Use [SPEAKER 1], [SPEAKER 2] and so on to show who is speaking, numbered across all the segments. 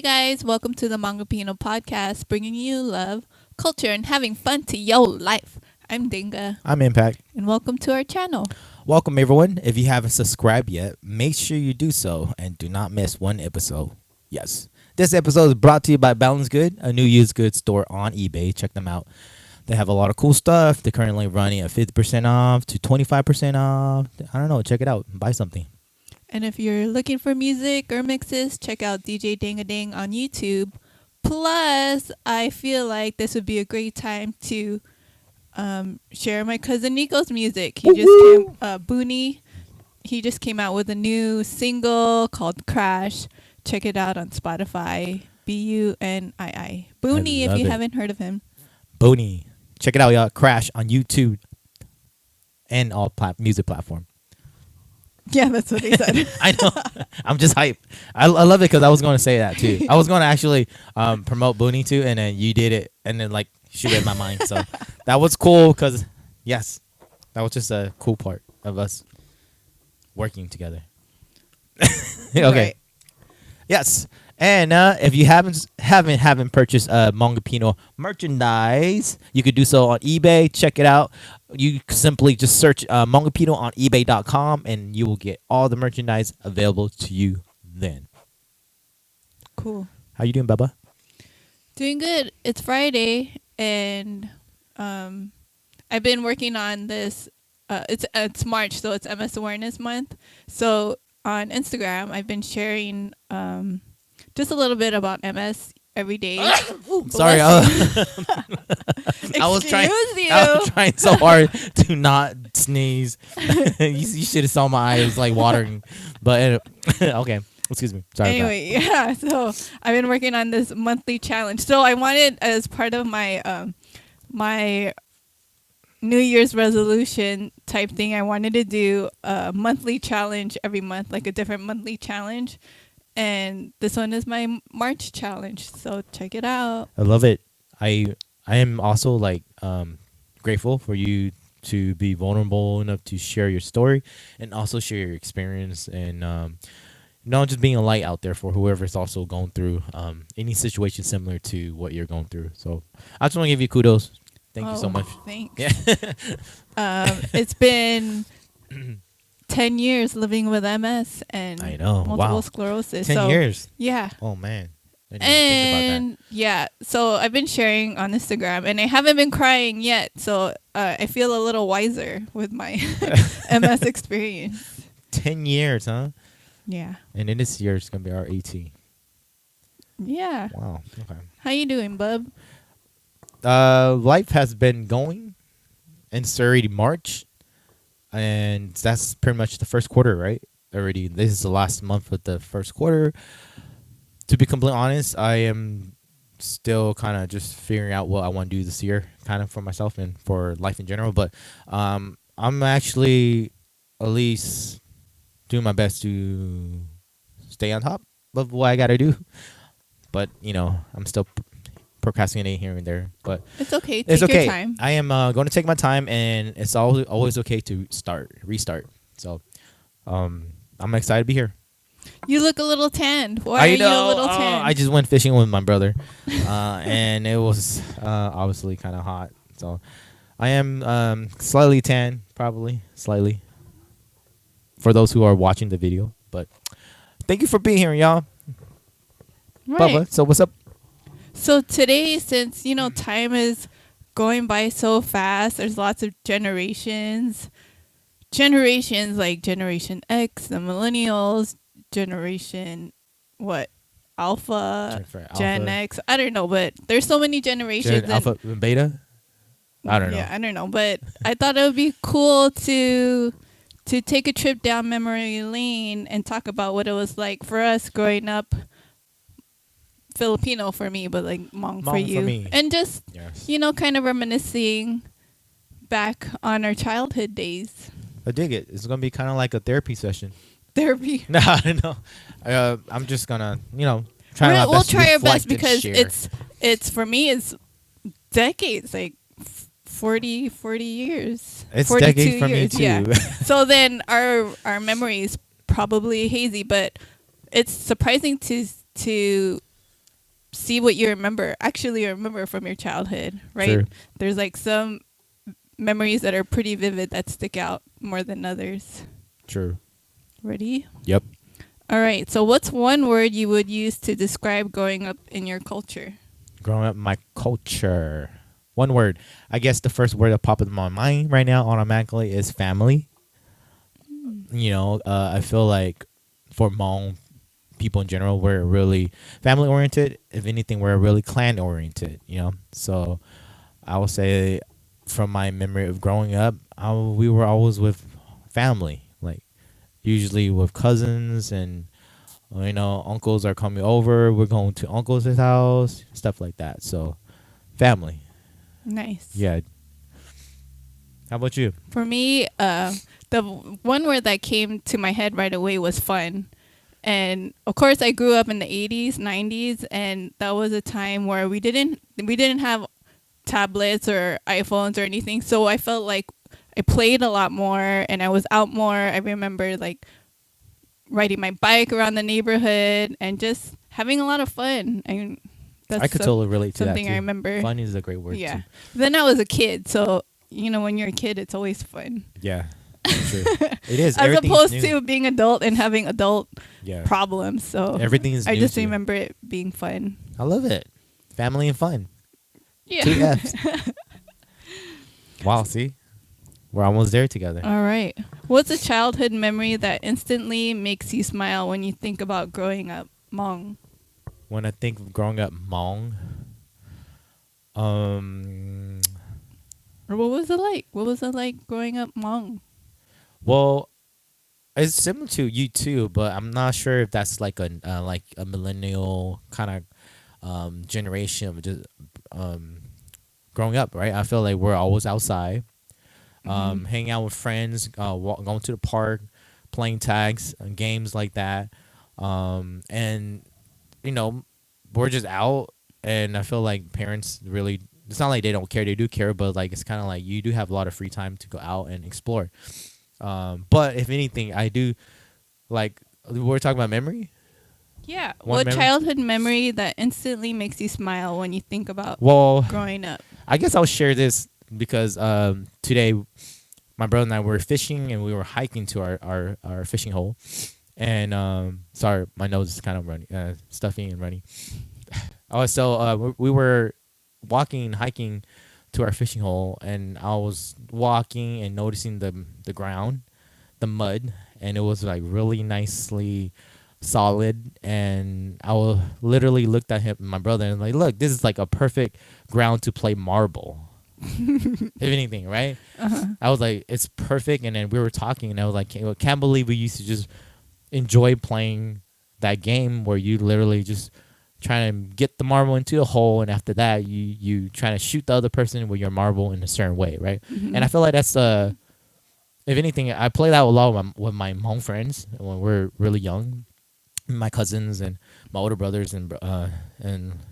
[SPEAKER 1] guys, welcome to the Hmongipino Podcast, bringing you love, culture, and having fun to your life. I'm Danga.
[SPEAKER 2] I'm Impact.
[SPEAKER 1] And welcome to our channel.
[SPEAKER 2] Welcome, everyone. If you haven't subscribed yet, make sure you do so and do not miss one episode. Yes. This episode is brought to you by Boundless Goodz, a new used goods store on eBay. Check them out. They have a lot of cool stuff. They're currently running at 50% off to 25% off. I don't know. Check it out. Buy something.
[SPEAKER 1] And if you're looking for music or mixes, check out DJ Danga Dang on YouTube. Plus, I feel like this would be a great time to share my cousin Nico's music. Booney. He just came out with a new single called Crash. Check it out on Spotify. Bunii. Booney, if you haven't heard of him.
[SPEAKER 2] Booney. Check it out, y'all. Crash on YouTube and all music platform.
[SPEAKER 1] Yeah, that's what he said.
[SPEAKER 2] I know. I'm just hype. I love it because I was going to say that too. I was going to actually promote Booney too, and then you did it, and then like she read my mind. So that was cool because, yes, that was just a cool part of us working together. Okay.
[SPEAKER 1] Right.
[SPEAKER 2] Yes. And if you haven't purchased Hmongipino merchandise, you could do so on eBay. Check it out. You simply just search Hmongipino on eBay.com, and you will get all the merchandise available to you then.
[SPEAKER 1] Cool.
[SPEAKER 2] How you doing, Bubba?
[SPEAKER 1] Doing good. It's Friday, and I've been working on this. It's March, so it's MS Awareness Month. So on Instagram, I've been sharing just a little bit about MS every day.
[SPEAKER 2] Sorry, I was trying so hard to not sneeze. You should have saw my eyes like watering. But okay, excuse me. Sorry.
[SPEAKER 1] Anyway, yeah. So I've been working on this monthly challenge. So I wanted, as part of my my New Year's resolution type thing, I wanted to do a monthly challenge every month, like a different monthly challenge. And this one is my March challenge, so check it out.
[SPEAKER 2] I love it. I am also like grateful for you to be vulnerable enough to share your story and also share your experience, and just being a light out there for whoever's also going through any situation similar to what you're going through. So I just want to give you kudos. Thank you so much.
[SPEAKER 1] Thanks.
[SPEAKER 2] Yeah.
[SPEAKER 1] It's been 10 years living with MS and
[SPEAKER 2] I know.
[SPEAKER 1] multiple sclerosis.
[SPEAKER 2] 10 years.
[SPEAKER 1] Yeah.
[SPEAKER 2] Oh, man. I didn't even
[SPEAKER 1] And
[SPEAKER 2] think about
[SPEAKER 1] yeah, so I've been sharing on Instagram, and I haven't been crying yet. So I feel a little wiser with my MS experience.
[SPEAKER 2] 10 years, huh?
[SPEAKER 1] Yeah.
[SPEAKER 2] And in this year, it's going to be our 18.
[SPEAKER 1] Yeah.
[SPEAKER 2] Wow. Okay.
[SPEAKER 1] How you doing, bub?
[SPEAKER 2] Life has been going. And it's already March. And that's pretty much the first quarter, right? Already, this is the last month of the first quarter. To be completely honest, I am still kind of just figuring out what I want to do this year, kind of for myself and for life in general. But I'm actually at least doing my best to stay on top of what I got to do. But, I'm still procrastinating here and there, but
[SPEAKER 1] it's okay. Take your time.
[SPEAKER 2] I am going to take my time, and it's always okay to restart. So, I'm excited to be here.
[SPEAKER 1] You look a little tanned. Why are you a little tanned?
[SPEAKER 2] I just went fishing with my brother, and it was obviously kind of hot. So, I am slightly tan, probably slightly, for those who are watching the video. But thank you for being here, y'all.
[SPEAKER 1] Right.
[SPEAKER 2] Bubba, so what's up?
[SPEAKER 1] So today, since, time is going by so fast, there's lots of generations like Generation X, the millennials, Alpha, Gen X. I don't know, but there's so many generations.
[SPEAKER 2] Alpha and Beta? I don't know.
[SPEAKER 1] Yeah, I don't know. But I thought it would be cool to take a trip down memory lane and talk about what it was like for us growing up. Filipino for me, but like Hmong for you.
[SPEAKER 2] For me.
[SPEAKER 1] And just,
[SPEAKER 2] yes.
[SPEAKER 1] Kind of reminiscing back on our childhood days.
[SPEAKER 2] I dig it. It's going to be kind of like a therapy session.
[SPEAKER 1] Therapy?
[SPEAKER 2] No, I know. I'm just going to, try our best.
[SPEAKER 1] We'll try our best
[SPEAKER 2] because
[SPEAKER 1] it's for me, it's decades, like 40 years.
[SPEAKER 2] It's decades for me too.
[SPEAKER 1] Yeah. So then our memory is probably hazy, but it's surprising to see what you actually remember from your childhood, right?
[SPEAKER 2] True.
[SPEAKER 1] There's like some memories that are pretty vivid that stick out more than others.
[SPEAKER 2] True.
[SPEAKER 1] Ready?
[SPEAKER 2] Yep.
[SPEAKER 1] All right. So, what's one word you would use to describe growing up in your culture?
[SPEAKER 2] Growing up, my culture. One word. I guess the first word that popped in my mind right now automatically is family. You know, I feel like for Hmong people in general, we're really family oriented. If anything, we're really clan oriented. You know, so I would say from my memory of growing up, we were always with family, like usually with cousins and you know uncles are coming over. We're going to uncle's house, stuff like that. So family,
[SPEAKER 1] Nice.
[SPEAKER 2] yeah. How about you?
[SPEAKER 1] For me, the one word that came to my head right away was fun. And of course, I grew up in the 80s, 90s, and that was a time where we didn't have tablets or iPhones or anything. So I felt like I played a lot more and I was out more. I remember like riding my bike around the neighborhood and just having a lot of fun. And that's
[SPEAKER 2] I could totally relate to that
[SPEAKER 1] something
[SPEAKER 2] too.
[SPEAKER 1] I remember.
[SPEAKER 2] Fun is a great word
[SPEAKER 1] Yeah.
[SPEAKER 2] too.
[SPEAKER 1] Then I was a kid, so you know when you're a kid, it's always fun.
[SPEAKER 2] Yeah, true. It is.
[SPEAKER 1] As
[SPEAKER 2] Everything's
[SPEAKER 1] opposed
[SPEAKER 2] new.
[SPEAKER 1] to being adult and having adult
[SPEAKER 2] Yeah.
[SPEAKER 1] problems. So
[SPEAKER 2] Everything is
[SPEAKER 1] I
[SPEAKER 2] new
[SPEAKER 1] just
[SPEAKER 2] to you.
[SPEAKER 1] remember it being fun.
[SPEAKER 2] I love it. Family and fun.
[SPEAKER 1] Yeah.
[SPEAKER 2] 2 F's. Wow, see? We're almost there together.
[SPEAKER 1] All right. What's a childhood memory that instantly makes you smile when you think about growing up Hmong?
[SPEAKER 2] When I think of growing up Hmong,
[SPEAKER 1] Or what was it like? What was it like growing up Hmong?
[SPEAKER 2] well, it's similar to you too, but I'm not sure if that's like a millennial kind of generation of just growing up, right? I feel like we're always outside, hanging out with friends, going to the park, playing tags and games like that, and you know, we're just out, and I feel like parents really. It's not like they don't care; they do care, but like it's kind of like you do have a lot of free time to go out and explore. But if anything, I do like we're talking about memory.
[SPEAKER 1] Yeah.
[SPEAKER 2] One
[SPEAKER 1] What
[SPEAKER 2] memory?
[SPEAKER 1] childhood memory that instantly makes you smile when you think about
[SPEAKER 2] Well,
[SPEAKER 1] growing up?
[SPEAKER 2] I guess I'll share this because today my brother and I were fishing and we were hiking to our fishing hole. And sorry, my nose is kind of running, stuffy and runny. Oh, so we were walking and hiking to our fishing hole, and I was walking and noticing the ground, the mud, and it was like really nicely solid. And literally looked at him, my brother, and like, look, this is like a perfect ground to play marble. If anything, right? I was like, it's perfect. And then we were talking, and I was like, can't believe we used to just enjoy playing that game where you literally just trying to get the marble into the hole, and after that you trying to shoot the other person with your marble in a certain way, right? And I feel like that's if anything, I play that a lot with my Hmong friends when we're really young, my cousins and my older brothers and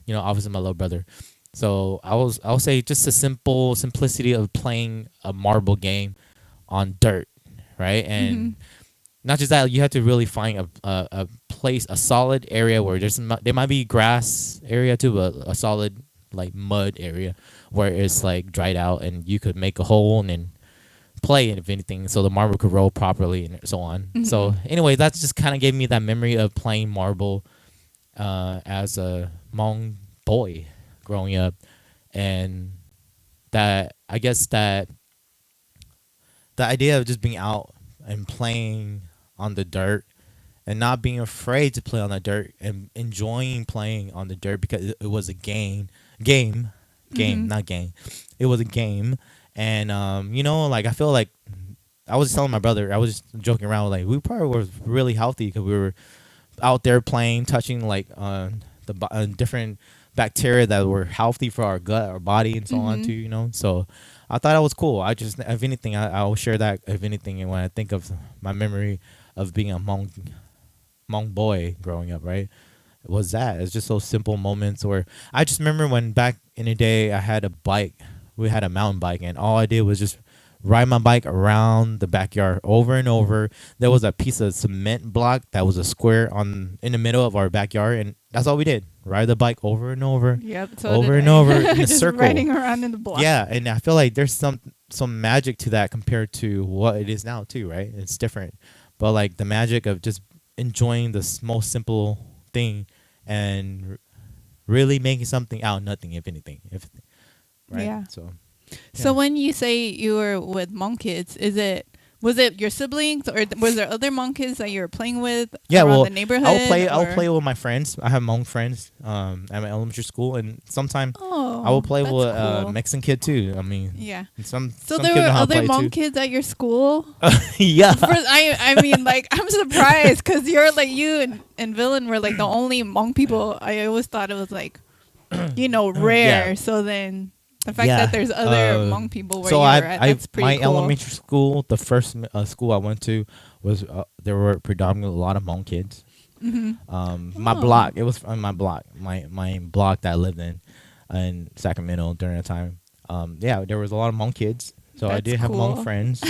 [SPEAKER 2] you know, obviously my little brother. So I'll say just the simplicity of playing a marble game on dirt, right? And not just that, you have to really find a place, a solid area where there might be grass area too, but a solid like mud area where it's like dried out, and you could make a hole and then play, if anything, so the marble could roll properly and so on. So anyway, that just kind of gave me that memory of playing marble as a Hmong boy growing up, and that I guess that the idea of just being out and playing on the dirt and not being afraid to play on the dirt and enjoying playing on the dirt because it was a game, not game. It was a game. And you know, like I feel like I was telling my brother, I was just joking around, like we probably were really healthy because we were out there playing, touching like different bacteria that were healthy for our gut, our body, and so on too. You know, so I thought that was cool. I just, if anything, I'll share that. If anything, and when I think of my memory of being a Hmong boy growing up, right, it was that. It's just those simple moments where I just remember when back in the day I had a bike. We had a mountain bike, and all I did was just ride my bike around the backyard over and over. There was a piece of cement block that was a square in the middle of our backyard, and that's all we did. ride the bike over and over,
[SPEAKER 1] Yep. So
[SPEAKER 2] over
[SPEAKER 1] did
[SPEAKER 2] and
[SPEAKER 1] I.
[SPEAKER 2] over in a
[SPEAKER 1] Just
[SPEAKER 2] circle.
[SPEAKER 1] riding around in the block.
[SPEAKER 2] Yeah, and I feel like there's some magic to that compared to what it is now too, right? It's different, but like the magic of just enjoying the most simple thing and really making something out of nothing, if anything, right?
[SPEAKER 1] Yeah.
[SPEAKER 2] So
[SPEAKER 1] So when you say you were with Hmong kids, was it your siblings or was there other Hmong kids that you were playing with around the neighborhood?
[SPEAKER 2] I'll play with my friends. I have Hmong friends at my elementary school, and sometimes
[SPEAKER 1] Oh,
[SPEAKER 2] I will play
[SPEAKER 1] that's
[SPEAKER 2] with a
[SPEAKER 1] cool.
[SPEAKER 2] Mexican kid too. I mean,
[SPEAKER 1] Yeah.
[SPEAKER 2] some
[SPEAKER 1] So
[SPEAKER 2] some
[SPEAKER 1] there
[SPEAKER 2] kids
[SPEAKER 1] were
[SPEAKER 2] know how to
[SPEAKER 1] other
[SPEAKER 2] play
[SPEAKER 1] Hmong
[SPEAKER 2] too.
[SPEAKER 1] kids at your school?
[SPEAKER 2] Yeah.
[SPEAKER 1] I mean, like, I'm surprised because you're like, you and Villain were like the only Hmong people. I always thought it was like, rare.
[SPEAKER 2] Yeah.
[SPEAKER 1] So then the fact
[SPEAKER 2] Yeah.
[SPEAKER 1] that there's other Hmong people where
[SPEAKER 2] So
[SPEAKER 1] you were at, that's pretty
[SPEAKER 2] my
[SPEAKER 1] cool.
[SPEAKER 2] elementary school, the first school I went to was there were predominantly a lot of Hmong kids. My
[SPEAKER 1] Oh.
[SPEAKER 2] block, it was on my block, my block that I lived in Sacramento during that time. Yeah, there was a lot of Hmong kids, so I
[SPEAKER 1] That's
[SPEAKER 2] did have
[SPEAKER 1] cool.
[SPEAKER 2] Hmong friends.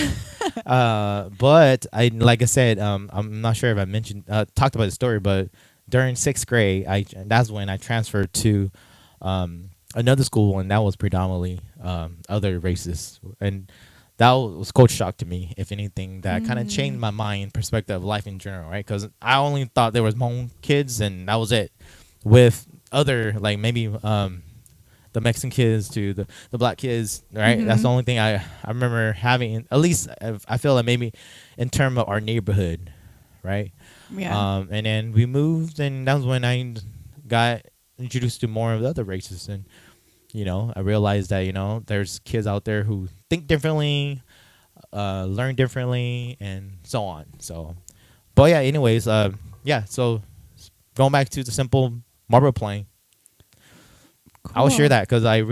[SPEAKER 2] But like I said, I'm not sure if I mentioned talked about the story, but during 6th grade, that's when I transferred to another school, and that was predominantly other races, and that was culture shock to me. If anything, that kind of changed my mind perspective of life in general, right? Because I only thought there was Hmong kids, and that was it. With other, like, maybe the Mexican kids to the black kids, right? That's the only thing I remember having. At least I feel like maybe in terms of our neighborhood, right?
[SPEAKER 1] Yeah.
[SPEAKER 2] And then we moved, and that was when I got introduced to more of the other races, and I realized that there's kids out there who think differently, learn differently, and so on. So, but yeah, anyways, yeah. So going back to the simple marble playing, I will share that because I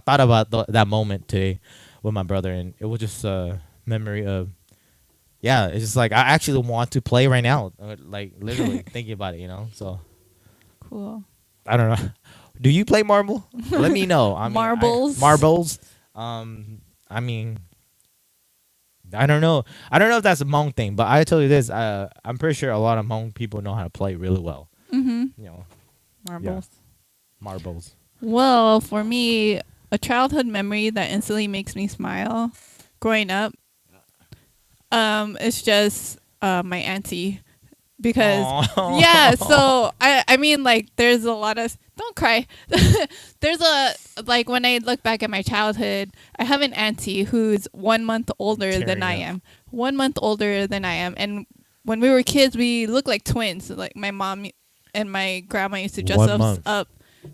[SPEAKER 2] thought about that moment today with my brother, and it was just a memory of. Yeah, it's just like I actually want to play right now, like literally thinking about it, So
[SPEAKER 1] Cool.
[SPEAKER 2] I don't know. Do you play marble? Let me know. I mean,
[SPEAKER 1] Marbles?
[SPEAKER 2] Marbles. I mean, I don't know. I don't know if that's a Hmong thing, but I tell you this. I'm pretty sure a lot of Hmong people know how to play really well.
[SPEAKER 1] Marbles.
[SPEAKER 2] Marbles.
[SPEAKER 1] Well, for me, a childhood memory that instantly makes me smile growing up, it's just my auntie. Because
[SPEAKER 2] Aww.
[SPEAKER 1] yeah, so I mean, like, there's a lot of, don't cry. There's like, when I look back at my childhood, I have an auntie who's 1 month older than I am. 1 month older than I am. And when we were kids, we looked like twins. Like, my mom and my grandma used to dress
[SPEAKER 2] 1
[SPEAKER 1] us
[SPEAKER 2] month.
[SPEAKER 1] up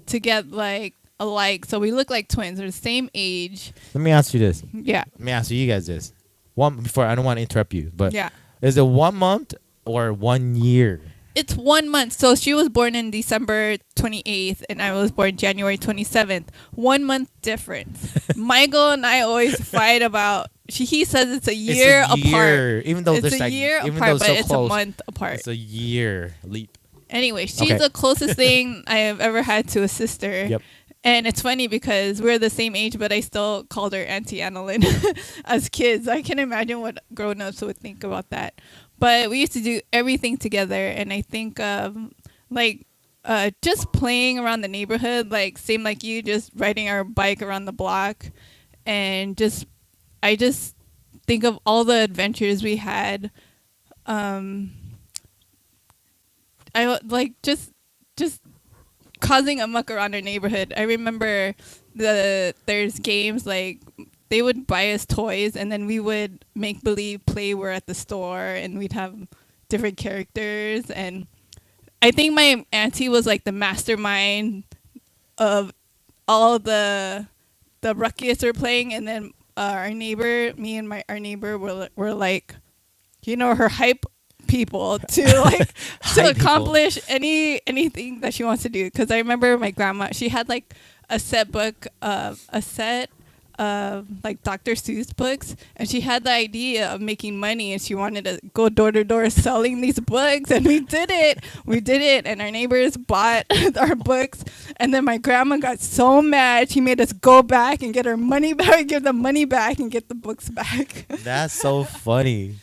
[SPEAKER 1] to get like alike. So we look like twins. They're the same age.
[SPEAKER 2] Let me ask you this.
[SPEAKER 1] Yeah.
[SPEAKER 2] Let me ask you guys this. Before I don't want to interrupt you, but
[SPEAKER 1] Yeah.
[SPEAKER 2] is it 1 month or 1 year?
[SPEAKER 1] It's 1 month. So she was born in December 28th and I was born January 27th. 1 month difference. Michael and I always fight about, he says it's a year apart.
[SPEAKER 2] Even though
[SPEAKER 1] It's
[SPEAKER 2] there's
[SPEAKER 1] a
[SPEAKER 2] like,
[SPEAKER 1] year
[SPEAKER 2] even though
[SPEAKER 1] apart,
[SPEAKER 2] it's
[SPEAKER 1] but
[SPEAKER 2] so
[SPEAKER 1] it's
[SPEAKER 2] close,
[SPEAKER 1] a month apart.
[SPEAKER 2] it's a year leap.
[SPEAKER 1] Anyway, she's
[SPEAKER 2] Okay.
[SPEAKER 1] the closest thing I have ever had to a sister.
[SPEAKER 2] Yep.
[SPEAKER 1] And it's funny because we're the same age, but I still called her Auntie Annalyn as kids. I can imagine what grown-ups would think about that. But we used to do everything together. And I think just playing around the neighborhood, like same like you, just riding our bike around the block. And I just think of all the adventures we had. I like just causing a muck around our neighborhood. I remember there's games like they would buy us toys and then we would make believe play we're at the store and we'd have different characters, and I think my auntie was like the mastermind of all the ruckus we're playing, and then our neighbor, me and our neighbor were like, her hype people to like to
[SPEAKER 2] Hype
[SPEAKER 1] accomplish anything that she wants to do. Because I remember my grandma, she had like a set of like Dr. Seuss books, and she had the idea of making money, and she wanted to go door to door selling these books, and we did it, and our neighbors bought our books, and then my grandma got so mad she made us go back and get our money back, give the money back and get the books back.
[SPEAKER 2] That's so funny.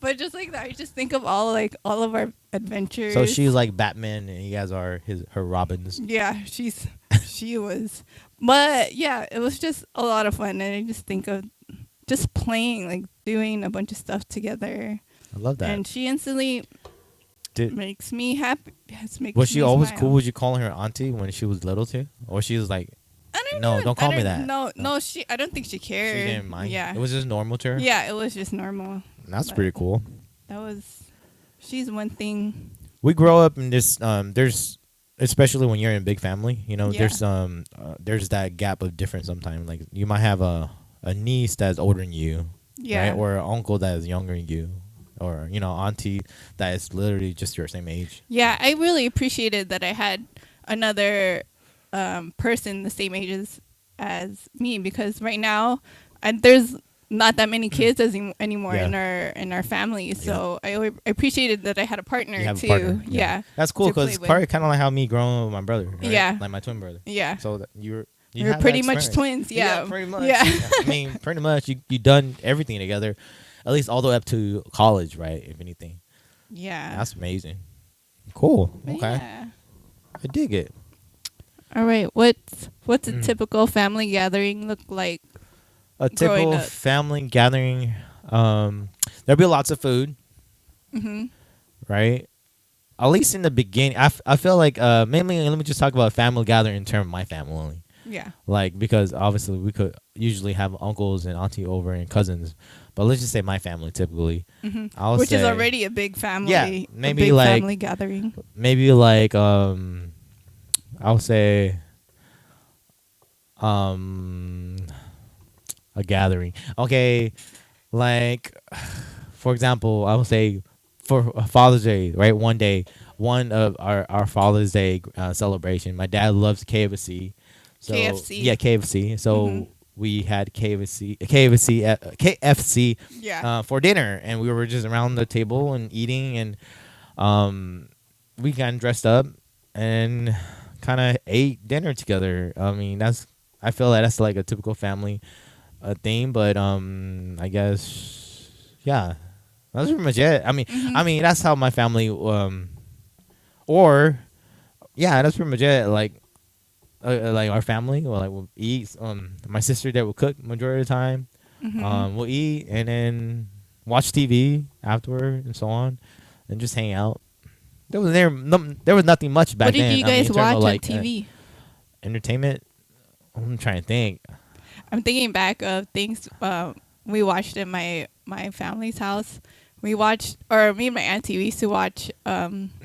[SPEAKER 1] But just like that, I just think of all of our adventures.
[SPEAKER 2] So she's like Batman, and you guys are her Robins.
[SPEAKER 1] Yeah, she was. But yeah, it was just a lot of fun, and I just think of just playing, like doing a bunch of stuff together.
[SPEAKER 2] I love that.
[SPEAKER 1] And she instantly makes me happy.
[SPEAKER 2] Was she always
[SPEAKER 1] smile.
[SPEAKER 2] cool? Was you calling her auntie when she was little too, or she was like, don't call me that.
[SPEAKER 1] No, I don't think she cared.
[SPEAKER 2] She didn't mind.
[SPEAKER 1] Yeah,
[SPEAKER 2] it was just normal to her.
[SPEAKER 1] Yeah, it was just normal.
[SPEAKER 2] That's pretty cool.
[SPEAKER 1] She's one thing.
[SPEAKER 2] We grow up in this. There's, especially when you're in a big family, there's that gap of difference sometimes. Like you might have a niece that's older than you, right? Or an uncle that is younger than you, or auntie that is literally just your same age.
[SPEAKER 1] Yeah, I really appreciated that I had another person the same age as me, because right now there's not that many kids anymore in our family. So I appreciated that I had a partner too.
[SPEAKER 2] Partner. Yeah, that's cool, because probably kind of like how me growing up with my brother. Right?
[SPEAKER 1] Yeah,
[SPEAKER 2] like my twin brother.
[SPEAKER 1] Yeah.
[SPEAKER 2] So that you're
[SPEAKER 1] pretty much twins. Yeah,
[SPEAKER 2] pretty much.
[SPEAKER 1] Yeah.
[SPEAKER 2] I mean, pretty much you done everything together, at least all the way up to college, right? If anything.
[SPEAKER 1] Yeah.
[SPEAKER 2] That's amazing. Cool. Okay.
[SPEAKER 1] Yeah.
[SPEAKER 2] I dig it.
[SPEAKER 1] All right. What's a typical family gathering look like?
[SPEAKER 2] A typical family gathering, there'll be lots of food, right? At least in the beginning, I feel like mainly. Let me just talk about family gathering in terms of my family only.
[SPEAKER 1] Yeah.
[SPEAKER 2] Like, because obviously we could usually have uncles and auntie over and cousins, but let's just say my family typically,
[SPEAKER 1] which is already a big family.
[SPEAKER 2] Yeah, maybe
[SPEAKER 1] a big
[SPEAKER 2] like
[SPEAKER 1] family gathering.
[SPEAKER 2] Maybe like I'll say a gathering. Okay, like for example, I would say for Father's Day, right? One of our Father's Day celebration. My dad loves KFC. So,
[SPEAKER 1] KFC.
[SPEAKER 2] Yeah, KFC. So we had KFC for dinner, and we were just around the table and eating, and we got dressed up and kind of ate dinner together. I mean, I feel like that's like a typical family thing, but I guess that's pretty much it. I mean that's how my family that's pretty much it. Like our family, we'll eat. My sister that will cook majority of the time. We'll eat and then watch TV afterward and so on, and just hang out. There was nothing much back then.
[SPEAKER 1] What did you guys watch on TV?
[SPEAKER 2] Entertainment. I'm trying to think.
[SPEAKER 1] I'm thinking back of things we watched in my family's house. Me and my auntie, we used to watch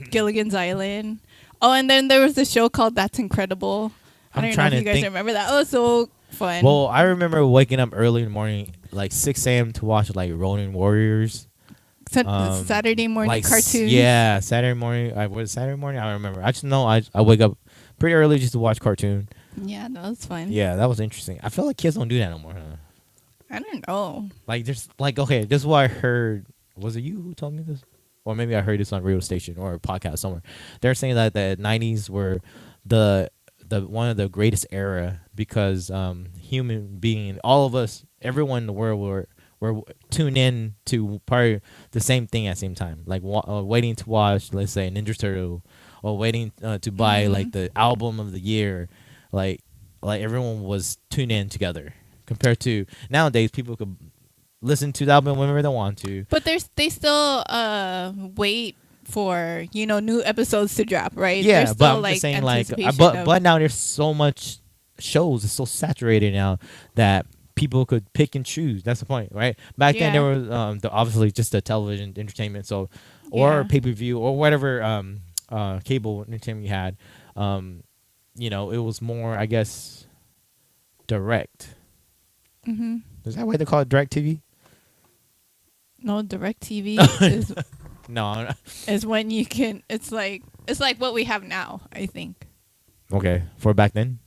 [SPEAKER 1] Gilligan's Island. Oh, and then there was a show called That's Incredible. I don't know if you guys remember that. Oh, so fun.
[SPEAKER 2] Well, I remember waking up early in the morning, like 6 a.m. to watch like Ronin Warriors.
[SPEAKER 1] Saturday morning cartoons.
[SPEAKER 2] Yeah, Saturday morning. Was it Saturday morning? I don't remember. I just know I wake up pretty early just to watch cartoon.
[SPEAKER 1] Yeah, that was fun.
[SPEAKER 2] Yeah, that was interesting. I feel like kids don't do that no more, huh?
[SPEAKER 1] I don't know.
[SPEAKER 2] Like, there's like, okay, this is what I heard. Was it you who told me this? Or maybe I heard this on a radio station or a podcast somewhere. They're saying that the 90s were the one of the greatest era because human being, all of us, everyone in the world were tuned in to probably the same thing at the same time. Like waiting to watch, let's say, Ninja Turtle, or waiting to buy like the album of the year. Like everyone was tuned in together. Compared to nowadays, people could listen to the album whenever they want to.
[SPEAKER 1] But they still wait for new episodes to drop, right?
[SPEAKER 2] Yeah,
[SPEAKER 1] there's still,
[SPEAKER 2] but I'm just saying but now there's so much shows. It's so saturated now that people could pick and choose. That's the point, right? Back then there was obviously just the television entertainment, so or pay-per-view or whatever cable entertainment you had. It was more, I guess, direct. Is that why they call it direct TV?
[SPEAKER 1] No, direct TV is is when you can. It's like what we have now, I think.
[SPEAKER 2] Okay, for back then.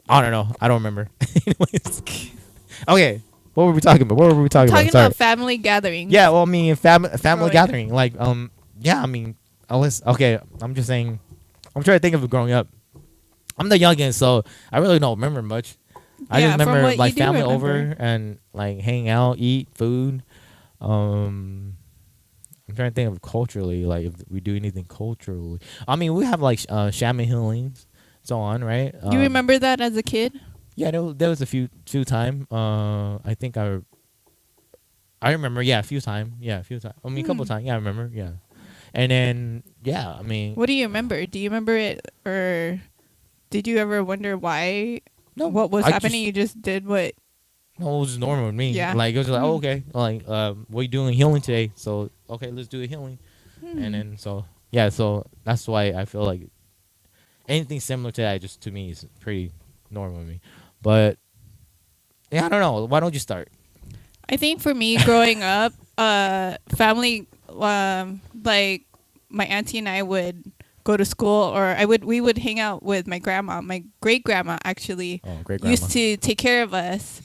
[SPEAKER 2] I don't know. I don't remember. Anyways. Okay, what were we talking about?
[SPEAKER 1] Talking about family gatherings.
[SPEAKER 2] Yeah, well, I mean, family gathering. Like, yeah, I mean, okay. I'm just saying. I'm trying to think of it growing up. I'm the youngest, so I really don't remember much. I just remember like family over and like hanging out, eat food. I'm trying to think of culturally, like if we do anything culturally. I mean, we have like shaman healings, so on, right?
[SPEAKER 1] You remember that as a kid?
[SPEAKER 2] Yeah, there was a few time. I think I remember. Yeah, a few time. Yeah, a few time. I mean, a couple times. Yeah, I remember. Yeah, and then yeah, I mean,
[SPEAKER 1] What do you remember? Do you remember it, or did you ever wonder why?
[SPEAKER 2] no,
[SPEAKER 1] What was
[SPEAKER 2] I
[SPEAKER 1] happening? You just did what?
[SPEAKER 2] no, it was normal with me.
[SPEAKER 1] Yeah.
[SPEAKER 2] Like it was like, oh, okay, like what are you doing healing today? So okay, let's do the healing, and then so yeah, so that's why I feel like anything similar to that just to me is pretty normal with me. But yeah, I don't know. Why don't you start?
[SPEAKER 1] I think for me, growing up, family, like my auntie and I would go to school, or we would hang out with my grandma. My great grandma actually
[SPEAKER 2] Great grandma.
[SPEAKER 1] used to take care of us,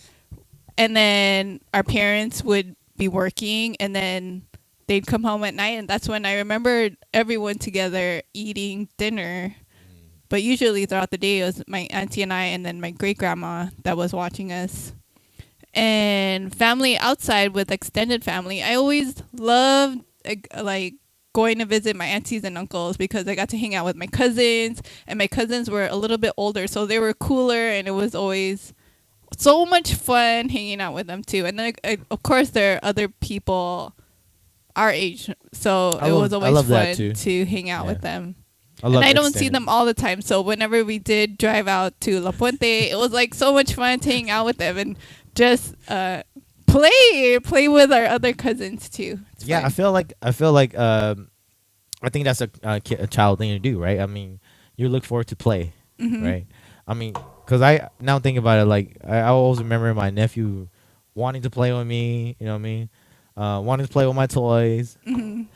[SPEAKER 1] and then our parents would be working, and then they'd come home at night, and that's when I remembered everyone together eating dinner. But usually throughout the day, it was my auntie and I, and then my great grandma that was watching us. And family outside with extended family, I always loved like going to visit my aunties and uncles because I got to hang out with my cousins, and my cousins were a little bit older, so they were cooler, and it was always so much fun hanging out with them too. And then of course there are other people our age, so it was always fun to hang out with them. And I don't see them all the time, so whenever we did drive out to La Puente, it was like so much fun to hang out with them and just play with our other cousins too. It's
[SPEAKER 2] Yeah,
[SPEAKER 1] fun.
[SPEAKER 2] I feel like I think that's a child thing to do, right? I mean, you look forward to play, right? I mean, because I now think about it, like I always remember my nephew wanting to play with me, you know what I mean? Wanting to play with my toys, and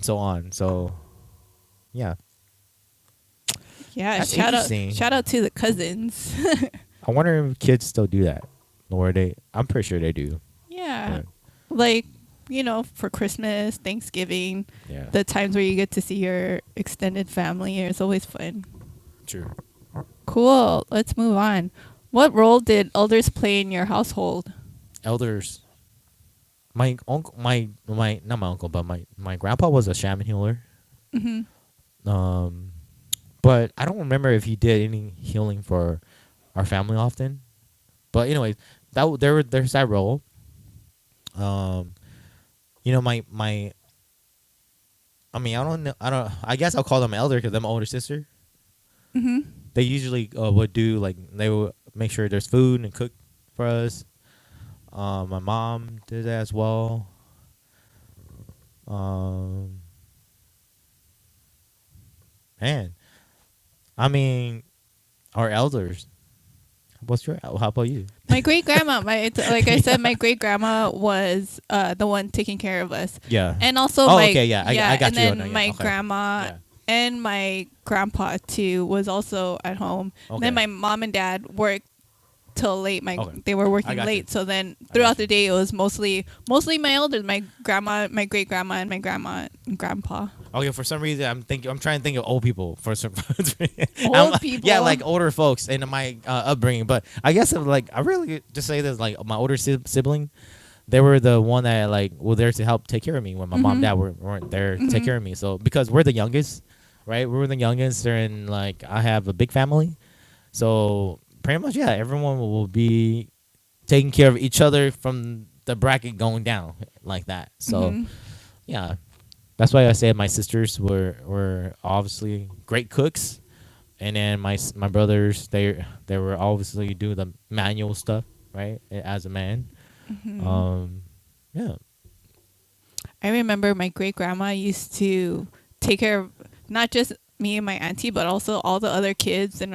[SPEAKER 2] so on. So, yeah.
[SPEAKER 1] Yeah,
[SPEAKER 2] That's
[SPEAKER 1] shout
[SPEAKER 2] interesting.
[SPEAKER 1] out to the cousins.
[SPEAKER 2] I wonder if kids still do that, or I'm pretty sure they do.
[SPEAKER 1] Yeah, like for Christmas, Thanksgiving,
[SPEAKER 2] Yeah.
[SPEAKER 1] the times where you get to see your extended family, it's always fun.
[SPEAKER 2] True.
[SPEAKER 1] Cool. Let's move on. What role did elders play in your household?
[SPEAKER 2] Elders. My uncle, not my uncle, but my grandpa was a shaman healer. But I don't remember if he did any healing for our family often. But anyways, there's that role. My I mean, I don't know. I guess I'll call them elder because I'm my older sister. They usually would do they would make sure there's food and cook for us. My mom did that as well. Man, I mean, our elders. How about you?
[SPEAKER 1] My great grandma, like I said, my great grandma was the one taking care of us.
[SPEAKER 2] Yeah.
[SPEAKER 1] And also
[SPEAKER 2] okay, yeah, I got
[SPEAKER 1] and
[SPEAKER 2] you on
[SPEAKER 1] then
[SPEAKER 2] that, yeah,
[SPEAKER 1] my
[SPEAKER 2] okay.
[SPEAKER 1] grandma
[SPEAKER 2] Yeah.
[SPEAKER 1] and my grandpa too was also at home.
[SPEAKER 2] Okay.
[SPEAKER 1] Then my mom and dad worked till late.
[SPEAKER 2] Okay.
[SPEAKER 1] They were
[SPEAKER 2] I
[SPEAKER 1] working
[SPEAKER 2] got
[SPEAKER 1] late,
[SPEAKER 2] you.
[SPEAKER 1] so then
[SPEAKER 2] got
[SPEAKER 1] throughout
[SPEAKER 2] you.
[SPEAKER 1] the day it was mostly my elders, my grandma, my great grandma, and my grandma and grandpa.
[SPEAKER 2] Okay, for some reason I'm trying to think of old people for some
[SPEAKER 1] Old people?
[SPEAKER 2] Yeah, like older folks in my upbringing. But I guess I really just say this, like my older sibling, they were the one that were there to help take care of me when my mom and dad weren't there to take care of me. So because we're the youngest, right? We were the youngest, and I have a big family, so pretty much everyone will be taking care of each other from the bracket going down like that. So yeah. That's why I said my sisters were obviously great cooks, and then my brothers they were obviously doing the manual stuff, right, as a man. Yeah.
[SPEAKER 1] I remember my great grandma used to take care of not just me and my auntie, but also all the other kids in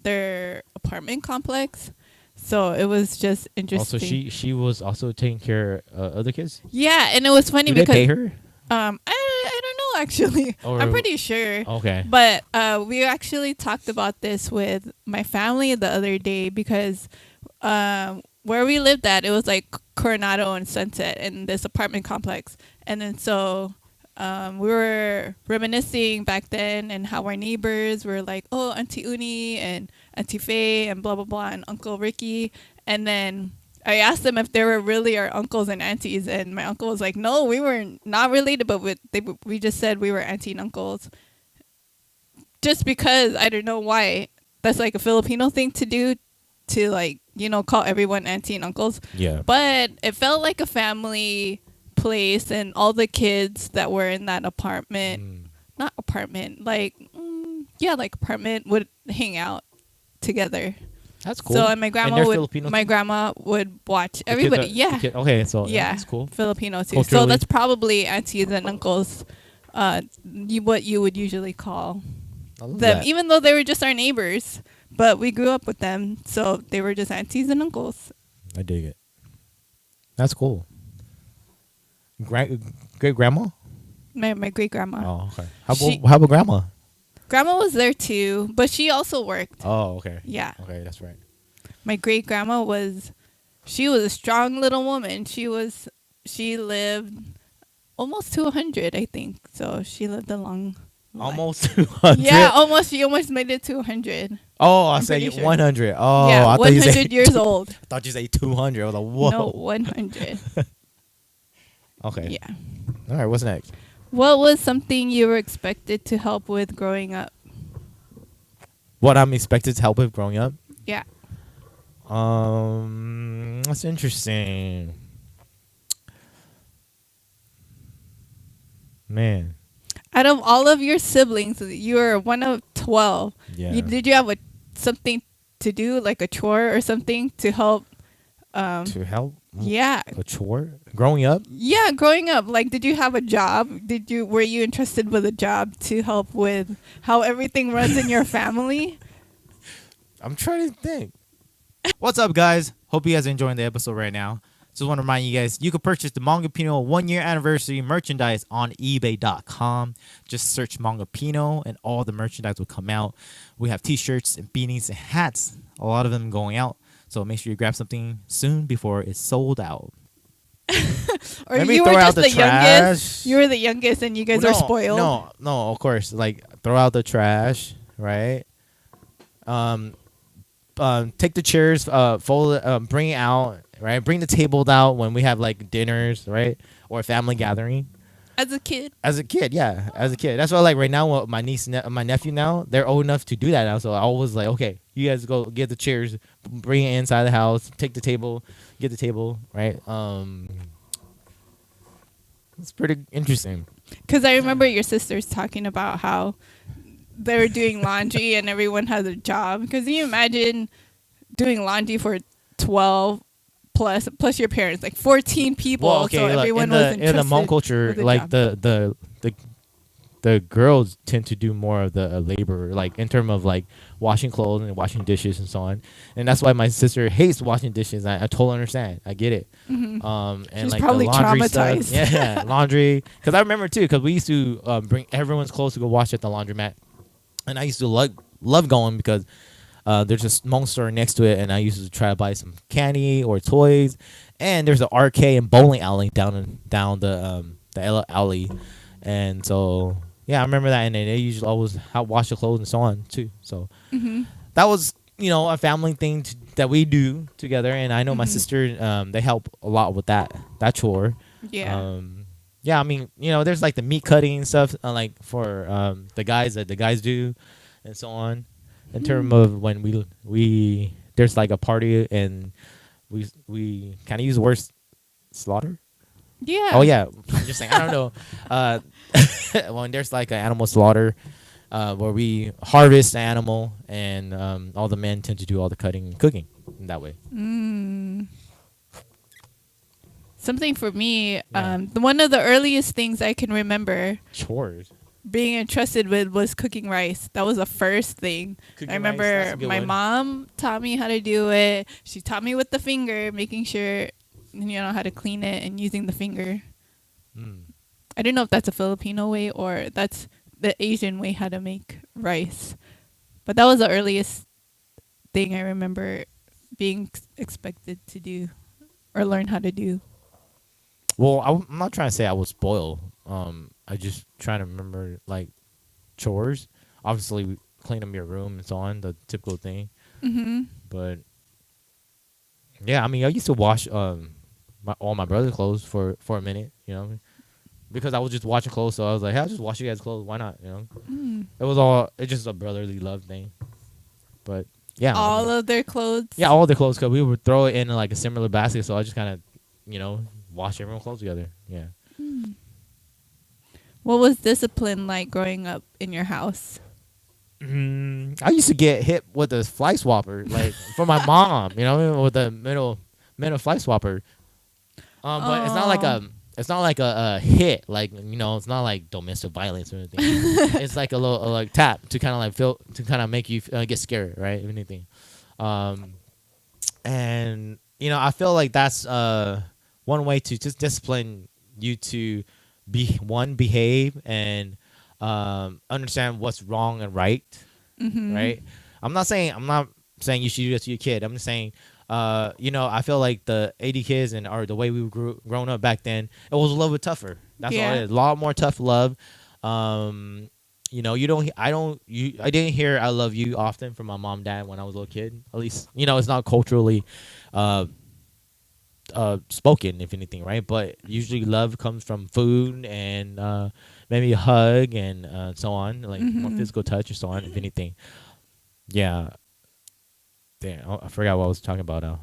[SPEAKER 1] their apartment complex. So it was just interesting.
[SPEAKER 2] Also, she was also taking care of other kids.
[SPEAKER 1] Yeah, and it was funny
[SPEAKER 2] Did
[SPEAKER 1] because
[SPEAKER 2] they pay her?
[SPEAKER 1] I don't know actually.
[SPEAKER 2] Or-
[SPEAKER 1] I'm pretty sure.
[SPEAKER 2] Okay.
[SPEAKER 1] But we actually talked about this with my family the other day because where we lived at, it was like Coronado and Sunset in this apartment complex, and then so we were reminiscing back then and how our neighbors were like, oh, Auntie Uni and Auntie Faye and blah blah blah and Uncle Ricky, and then I asked them if they were really our uncles and aunties, and my uncle was like, "No, we were not related, but we just said we were auntie and uncles." Just because I don't know why that's like a Filipino thing to do, to like call everyone auntie and uncles.
[SPEAKER 2] Yeah.
[SPEAKER 1] But it felt like a family place, and all the kids that were in that apartment,
[SPEAKER 2] Mm.
[SPEAKER 1] not apartment, like yeah, like apartment would hang out together.
[SPEAKER 2] That's cool.
[SPEAKER 1] So and my
[SPEAKER 2] And
[SPEAKER 1] grandma
[SPEAKER 2] they're
[SPEAKER 1] would
[SPEAKER 2] Filipino
[SPEAKER 1] my
[SPEAKER 2] too?
[SPEAKER 1] grandma would watch
[SPEAKER 2] The kid
[SPEAKER 1] everybody.
[SPEAKER 2] that-
[SPEAKER 1] Yeah.
[SPEAKER 2] the kid- okay, so
[SPEAKER 1] Yeah,
[SPEAKER 2] that's cool.
[SPEAKER 1] Filipino too. So
[SPEAKER 2] Culturally.
[SPEAKER 1] that's probably aunties and uncles, what you would usually call
[SPEAKER 2] I love
[SPEAKER 1] them,
[SPEAKER 2] that.
[SPEAKER 1] even though they were just our neighbors. But we grew up with them, so they were just aunties and uncles.
[SPEAKER 2] I dig it. That's cool. Great grandma?
[SPEAKER 1] My great grandma.
[SPEAKER 2] Oh, okay.
[SPEAKER 1] She-
[SPEAKER 2] How about grandma?
[SPEAKER 1] Grandma was there too, but she also worked.
[SPEAKER 2] Oh, okay.
[SPEAKER 1] Yeah,
[SPEAKER 2] Okay, that's right.
[SPEAKER 1] my great grandma she was a strong little woman. She lived almost to 100, I think. So she lived a long life.
[SPEAKER 2] Almost 200.
[SPEAKER 1] Yeah, almost. She almost made it to 100.
[SPEAKER 2] Oh, I
[SPEAKER 1] I'm
[SPEAKER 2] say
[SPEAKER 1] pretty sure.
[SPEAKER 2] 100. Oh,
[SPEAKER 1] Yeah,
[SPEAKER 2] I thought you
[SPEAKER 1] 100
[SPEAKER 2] said
[SPEAKER 1] years old.
[SPEAKER 2] I thought you said 200. I was like, whoa.
[SPEAKER 1] No, 100.
[SPEAKER 2] Okay.
[SPEAKER 1] Yeah.
[SPEAKER 2] All right. What's next?
[SPEAKER 1] What was something you were expected to help with growing up?
[SPEAKER 2] What I'm expected to help with growing up?
[SPEAKER 1] Yeah.
[SPEAKER 2] That's interesting. Man.
[SPEAKER 1] Out of all of your siblings, you were one of 12.
[SPEAKER 2] Yeah.
[SPEAKER 1] Did you have something to do, like a chore or something to help?
[SPEAKER 2] To help?
[SPEAKER 1] Yeah.
[SPEAKER 2] A chore? Growing up?
[SPEAKER 1] Yeah, growing up, like, did you have a job? Were you interested with a job to help with how everything runs in your family?
[SPEAKER 2] I'm trying to think. What's up, guys? Hope you guys are enjoying the episode right now. Just want to remind you guys, you can purchase the Hmongipino 1-year anniversary merchandise on ebay.com. Just search Hmongipino and all the merchandise will come out. We have t-shirts and beanies and hats, a lot of them going out. So make sure you grab something soon before it's sold out.
[SPEAKER 1] Or
[SPEAKER 2] Maybe
[SPEAKER 1] you were
[SPEAKER 2] throw out
[SPEAKER 1] just
[SPEAKER 2] the
[SPEAKER 1] the youngest?
[SPEAKER 2] trash.
[SPEAKER 1] You were the youngest and you guys
[SPEAKER 2] Well,
[SPEAKER 1] are spoiled?
[SPEAKER 2] No, of course. Like, throw out the trash, right? Take the chairs, fold it, bring it out, right? Bring the table out when we have like dinners, right? Or a family gathering.
[SPEAKER 1] As a kid?
[SPEAKER 2] As a kid, yeah, as a kid. That's why, like, right now, with my niece, my nephew now, they're old enough to do that now. So I was like, okay, you guys go get the chairs, bring it inside the house, take the table, get the table, right? It's pretty interesting.
[SPEAKER 1] Because I remember your sisters talking about how they were doing laundry and everyone had a job. Because you imagine doing laundry for 12 plus your parents, like 14 people.
[SPEAKER 2] Well, okay,
[SPEAKER 1] so
[SPEAKER 2] look,
[SPEAKER 1] everyone
[SPEAKER 2] in
[SPEAKER 1] was
[SPEAKER 2] the
[SPEAKER 1] interested
[SPEAKER 2] Hmong culture,
[SPEAKER 1] with a
[SPEAKER 2] like
[SPEAKER 1] job.
[SPEAKER 2] the girls tend to do more of the labor, like in terms of like washing clothes and washing dishes and so on. And that's why my sister hates washing dishes. I totally understand. I get it.
[SPEAKER 1] Mhm.
[SPEAKER 2] And
[SPEAKER 1] She's
[SPEAKER 2] like
[SPEAKER 1] probably
[SPEAKER 2] the laundry
[SPEAKER 1] traumatized.
[SPEAKER 2] stuff, yeah, laundry. Because I remember too, because we used to bring everyone's clothes to go wash at the laundromat, and I used to love going because there's a Hmong store next to it, and I used to try to buy some candy or toys. And there's an arcade and bowling alley down the alley, and so yeah, I remember that. And they usually always wash the clothes and so on too. So
[SPEAKER 1] Mhm.
[SPEAKER 2] that was a family thing that we do together. And I know my
[SPEAKER 1] Mhm.
[SPEAKER 2] sister, they help a lot with that chore.
[SPEAKER 1] Yeah.
[SPEAKER 2] Yeah, I mean, there's like the meat cutting and stuff, like for the guys that the guys do, and so on. In terms of when we there's like a party and we kind of use the word slaughter.
[SPEAKER 1] Yeah.
[SPEAKER 2] Oh yeah, I'm just saying. I don't know. When there's like an animal slaughter, where we harvest the animal, and all the men tend to do all the cutting and cooking in that way.
[SPEAKER 1] Something for me,
[SPEAKER 2] Yeah.
[SPEAKER 1] one of the earliest things I can remember
[SPEAKER 2] Chores.
[SPEAKER 1] being entrusted with was cooking rice. That was the first thing.
[SPEAKER 2] Cooking
[SPEAKER 1] I
[SPEAKER 2] rice, that's
[SPEAKER 1] remember
[SPEAKER 2] a good
[SPEAKER 1] my
[SPEAKER 2] one.
[SPEAKER 1] mom taught me how to do it. She taught me with the finger, making sure how to clean it and using the finger.
[SPEAKER 2] Mm.
[SPEAKER 1] I don't know if that's a Filipino way or that's the Asian way how to make rice. But that was the earliest thing I remember being expected to do or learn how to do.
[SPEAKER 2] Well, I'm not trying to say I was spoiled. I just trying to remember like chores. Obviously, clean up your room and so on, the typical thing.
[SPEAKER 1] Mm-hmm.
[SPEAKER 2] But Yeah, I mean, I used to wash all my brother's clothes for a minute, because I was just washing clothes. So I was like, hey, I'll just wash you guys' clothes. Why not?
[SPEAKER 1] Mm.
[SPEAKER 2] It's just a brotherly love thing. But yeah, I
[SPEAKER 1] All
[SPEAKER 2] mean,
[SPEAKER 1] of their clothes.
[SPEAKER 2] yeah, all the clothes, because we would throw it in like a similar basket. So I just kind of, wash everyone's clothes together. Yeah.
[SPEAKER 1] Mm. What was discipline like growing up in your house?
[SPEAKER 2] I used to get hit with a fly swapper, like from my mom, with the middle fly swapper. But it's not like a hit, like it's not like domestic violence or anything. It's like a little like tap to kind of like feel to kind of make you get scared, right? If anything, and I feel like that's one way to just discipline you to behave and understand what's wrong and right.
[SPEAKER 1] Mm-hmm.
[SPEAKER 2] Right. I'm not saying you should do this to your kid. I'm just saying I feel like the 80 kids or the way we grown up back then, it was a little bit tougher. That's all it is. A lot more tough love. I didn't hear I love you often from my mom and dad when I was a little kid. At least, it's not culturally spoken, if anything, right? But usually love comes from food and maybe a hug and so on, like more physical touch or so on, if anything. Yeah. Damn, I forgot what I was talking about now.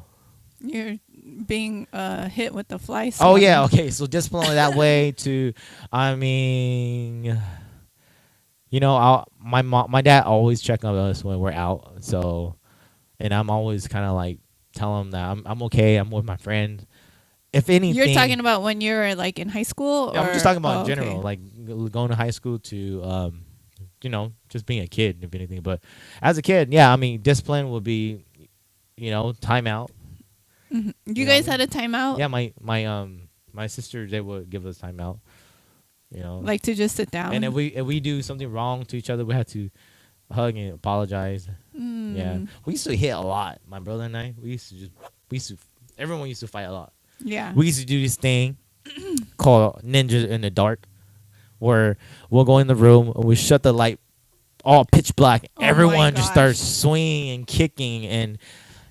[SPEAKER 1] You're being hit with the fly
[SPEAKER 2] Oh,
[SPEAKER 1] swatter.
[SPEAKER 2] yeah, okay. So discipline that way to, I mean, my dad always check on us when we're out. So, and I'm always kind of like telling him that I'm okay. I'm with my friends. If anything,
[SPEAKER 1] you're talking about when you were like in high school.
[SPEAKER 2] Yeah, I'm just talking about in general,
[SPEAKER 1] okay.
[SPEAKER 2] like going to high school to, just being a kid, if anything. But as a kid, yeah, I mean, discipline would be, timeout.
[SPEAKER 1] Mm-hmm. You guys had a timeout?
[SPEAKER 2] Yeah, my sisters, they would give us timeout.
[SPEAKER 1] Like to just sit down.
[SPEAKER 2] And if we do something wrong to each other, we had to hug and apologize.
[SPEAKER 1] Mm.
[SPEAKER 2] Yeah, we used to hit a lot. My brother and I, everyone used to fight a lot.
[SPEAKER 1] Yeah.
[SPEAKER 2] We used to do this thing called Ninja in the Dark, where we'll go in the room and we shut the light, all pitch black.
[SPEAKER 1] Oh
[SPEAKER 2] Everyone just starts swinging and kicking, and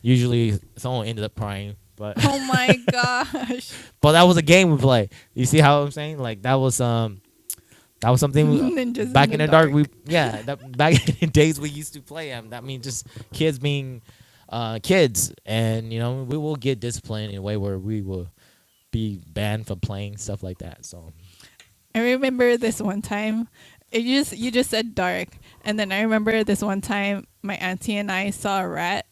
[SPEAKER 2] usually someone ended up crying. But
[SPEAKER 1] oh my gosh!
[SPEAKER 2] But that was a game we played. You see how I'm saying? Like that was something
[SPEAKER 1] Ninjas
[SPEAKER 2] back in the dark. Back in the days we used to play. That means just kids being kids, and we will get disciplined in a way where we will be banned from playing stuff like that. So
[SPEAKER 1] I remember this one time. You just said dark, and then I remember this one time my auntie and I saw a rat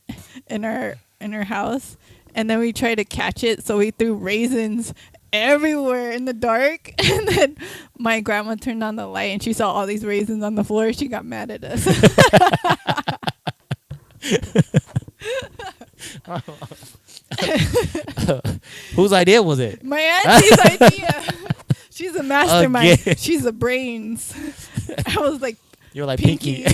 [SPEAKER 1] in our house, and then we tried to catch it, so we threw raisins everywhere in the dark, and then my grandma turned on the light and she saw all these raisins on the floor. She got mad at us.
[SPEAKER 2] Whose idea was it?
[SPEAKER 1] My auntie's idea. She's a mastermind.
[SPEAKER 2] Again.
[SPEAKER 1] She's a brains. I was like,
[SPEAKER 2] You're like
[SPEAKER 1] Pinky.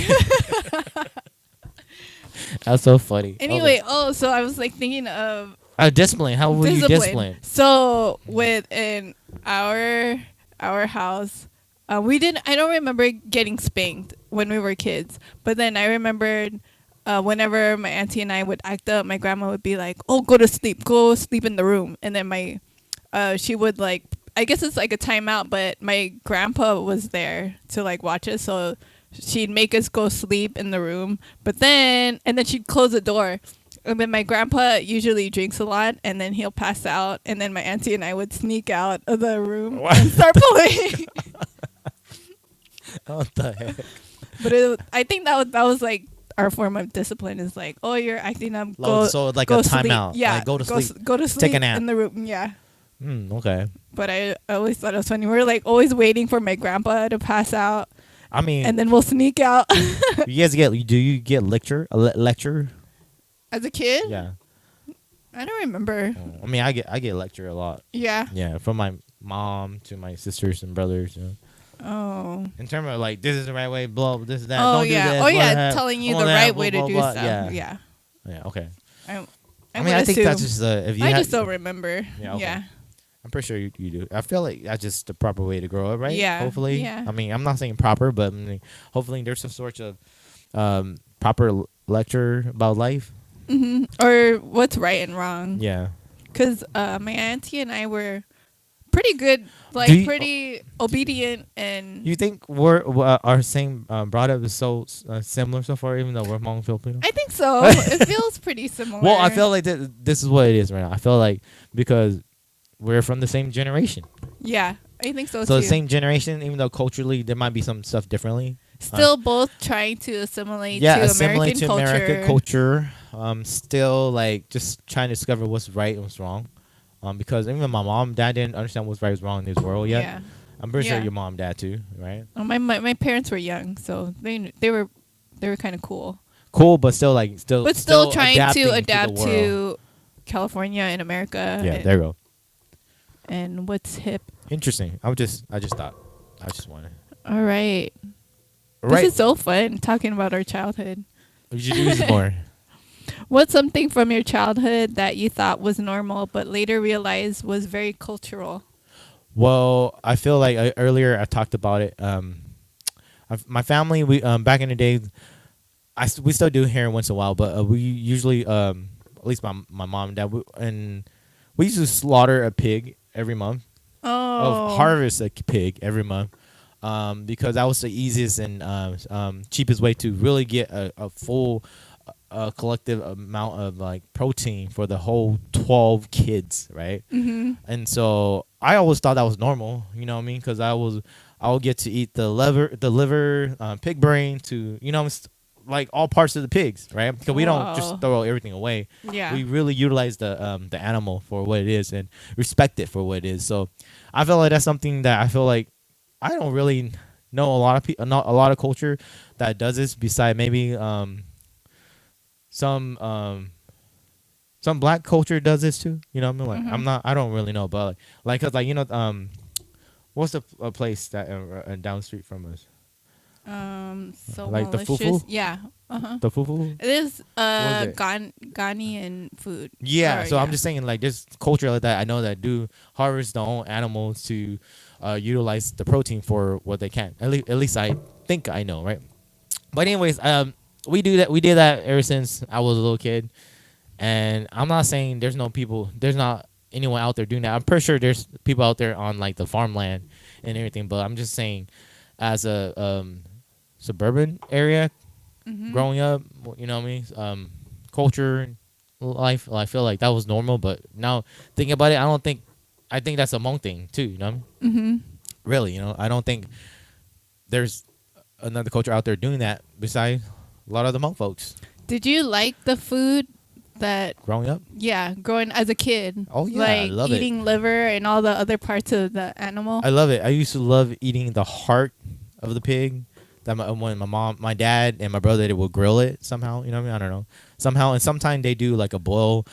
[SPEAKER 2] That's so funny.
[SPEAKER 1] Anyway, so I was like thinking of
[SPEAKER 2] discipline. How were you disciplined?
[SPEAKER 1] So within our house, we didn't. I don't remember getting spanked when we were kids, but then I remembered whenever my auntie and I would act up, my grandma would be like, "Oh, go sleep in the room," and then she would like. I guess it's like a timeout, but my grandpa was there to like watch us, so she'd make us go sleep in the room. But then she'd close the door. And then my grandpa usually drinks a lot, and then he'll pass out, and then my auntie and I would sneak out of the room and start playing.
[SPEAKER 2] What the heck?
[SPEAKER 1] But I think that was like our form of discipline is like, oh, you're acting up.
[SPEAKER 2] So like a timeout.
[SPEAKER 1] Yeah,
[SPEAKER 2] like go to sleep.
[SPEAKER 1] Go to sleep.
[SPEAKER 2] Take a nap
[SPEAKER 1] in the room. Yeah.
[SPEAKER 2] Okay.
[SPEAKER 1] But I always thought it was funny. We were like always waiting for my grandpa to pass out.
[SPEAKER 2] I mean,
[SPEAKER 1] and then we'll sneak out.
[SPEAKER 2] Do you get lecture?
[SPEAKER 1] As a kid?
[SPEAKER 2] Yeah.
[SPEAKER 1] I don't remember.
[SPEAKER 2] I mean, I get lecture a lot.
[SPEAKER 1] Yeah.
[SPEAKER 2] Yeah, from my mom to my sisters and brothers.
[SPEAKER 1] Oh.
[SPEAKER 2] In terms of like, this is the right way, blah, this is that.
[SPEAKER 1] Oh,
[SPEAKER 2] don't
[SPEAKER 1] yeah.
[SPEAKER 2] do this,
[SPEAKER 1] Oh, yeah. Telling you the right way to do
[SPEAKER 2] blah,
[SPEAKER 1] stuff.
[SPEAKER 2] Yeah. Yeah. Okay.
[SPEAKER 1] I
[SPEAKER 2] I think that's just
[SPEAKER 1] I just don't remember.
[SPEAKER 2] Yeah. Okay.
[SPEAKER 1] Yeah.
[SPEAKER 2] I'm pretty sure you do. I feel like that's just the proper way to grow up, right?
[SPEAKER 1] Yeah.
[SPEAKER 2] Hopefully.
[SPEAKER 1] Yeah.
[SPEAKER 2] I mean, I'm not saying proper, but hopefully there's some sort of proper lecture about life.
[SPEAKER 1] Or what's right and wrong.
[SPEAKER 2] Yeah.
[SPEAKER 1] Because my auntie and I were pretty good, like
[SPEAKER 2] Do you,
[SPEAKER 1] pretty obedient, and
[SPEAKER 2] you think our same brought up is so similar so far, even though we're Hmong Filipino?
[SPEAKER 1] I think so. It feels pretty similar.
[SPEAKER 2] Well, I feel like this is what it is right now. I feel like because we're from the same generation.
[SPEAKER 1] Yeah, I think so
[SPEAKER 2] So
[SPEAKER 1] too.
[SPEAKER 2] the same generation, even though culturally there might be some stuff differently.
[SPEAKER 1] Still both trying to assimilate
[SPEAKER 2] Yeah,
[SPEAKER 1] to
[SPEAKER 2] assimilate
[SPEAKER 1] American
[SPEAKER 2] to
[SPEAKER 1] culture.
[SPEAKER 2] American culture. Still like just trying to discover what's right and what's wrong. Because even my mom and dad didn't understand what's right and wrong in this world yet.
[SPEAKER 1] Yeah.
[SPEAKER 2] I'm pretty sure
[SPEAKER 1] Yeah.
[SPEAKER 2] your mom and dad too, right?
[SPEAKER 1] My parents were young, so they were kind of cool.
[SPEAKER 2] Cool, but still
[SPEAKER 1] But still trying
[SPEAKER 2] adapting
[SPEAKER 1] to adapt
[SPEAKER 2] the world.
[SPEAKER 1] to California and America.
[SPEAKER 2] Yeah,
[SPEAKER 1] and,
[SPEAKER 2] there you go.
[SPEAKER 1] and what's hip.
[SPEAKER 2] Interesting. I just thought. I just wanted.
[SPEAKER 1] All right.
[SPEAKER 2] Right.
[SPEAKER 1] This is so fun talking about our childhood.
[SPEAKER 2] We should do this more.
[SPEAKER 1] What's something from your childhood that you thought was normal but later realized was very cultural?
[SPEAKER 2] Well, I feel like earlier I talked about it. My family, we back in the day, we still do here once in a while, but we usually, at least my mom and dad, we used to slaughter a pig every month.
[SPEAKER 1] Oh.
[SPEAKER 2] Harvest a pig every month. Because that was the easiest and cheapest way to really get a full collective amount of like protein for the whole 12 kids, right?
[SPEAKER 1] Mm-hmm.
[SPEAKER 2] And so I always thought that was normal, you know what I mean? Because I would get to eat the liver, pig brain, to like all parts of the pigs, right? Because we don't just throw everything away.
[SPEAKER 1] Yeah.
[SPEAKER 2] We really utilize the animal for what it is and respect it for what it is. So I feel like that's something that I feel like I don't really know a lot of people, not a lot of culture that does this. Beside maybe some black culture does this too. You know what I mean? Like I don't really know, but cause what's the place that down the street from us?
[SPEAKER 1] So
[SPEAKER 2] Like the
[SPEAKER 1] malicious.
[SPEAKER 2] fufu?
[SPEAKER 1] Yeah.
[SPEAKER 2] The fufu.
[SPEAKER 1] It is
[SPEAKER 2] What is it?
[SPEAKER 1] Ghanaian food.
[SPEAKER 2] Yeah,
[SPEAKER 1] Or,
[SPEAKER 2] so I'm just saying, like, there's culture like that I know that do harvest their own animals to utilize the protein for what they can. At least I think I know, right? But anyways, we do that. We did that ever since I was a little kid, and I'm not saying there's not anyone out there doing that. I'm pretty sure there's people out there on like the farmland and everything. But I'm just saying, as a suburban area, growing up, you know what I mean? Culture, life, I feel like that was normal. But now thinking about it, I think that's a Hmong thing too. You know what I mean?
[SPEAKER 1] Mm-hmm.
[SPEAKER 2] Really, I don't think there's another culture out there doing that besides a lot of the Hmong folks.
[SPEAKER 1] Did you like the food that?
[SPEAKER 2] Growing up?
[SPEAKER 1] Yeah, growing as a kid.
[SPEAKER 2] Oh, yeah,
[SPEAKER 1] like
[SPEAKER 2] I love it.
[SPEAKER 1] eating liver and all the other parts of the animal.
[SPEAKER 2] I love it. I used to love eating the heart of the pig. That when my dad, and my brother, they would grill it somehow. You know what I mean? I don't know. Somehow, and sometimes they do like a boil.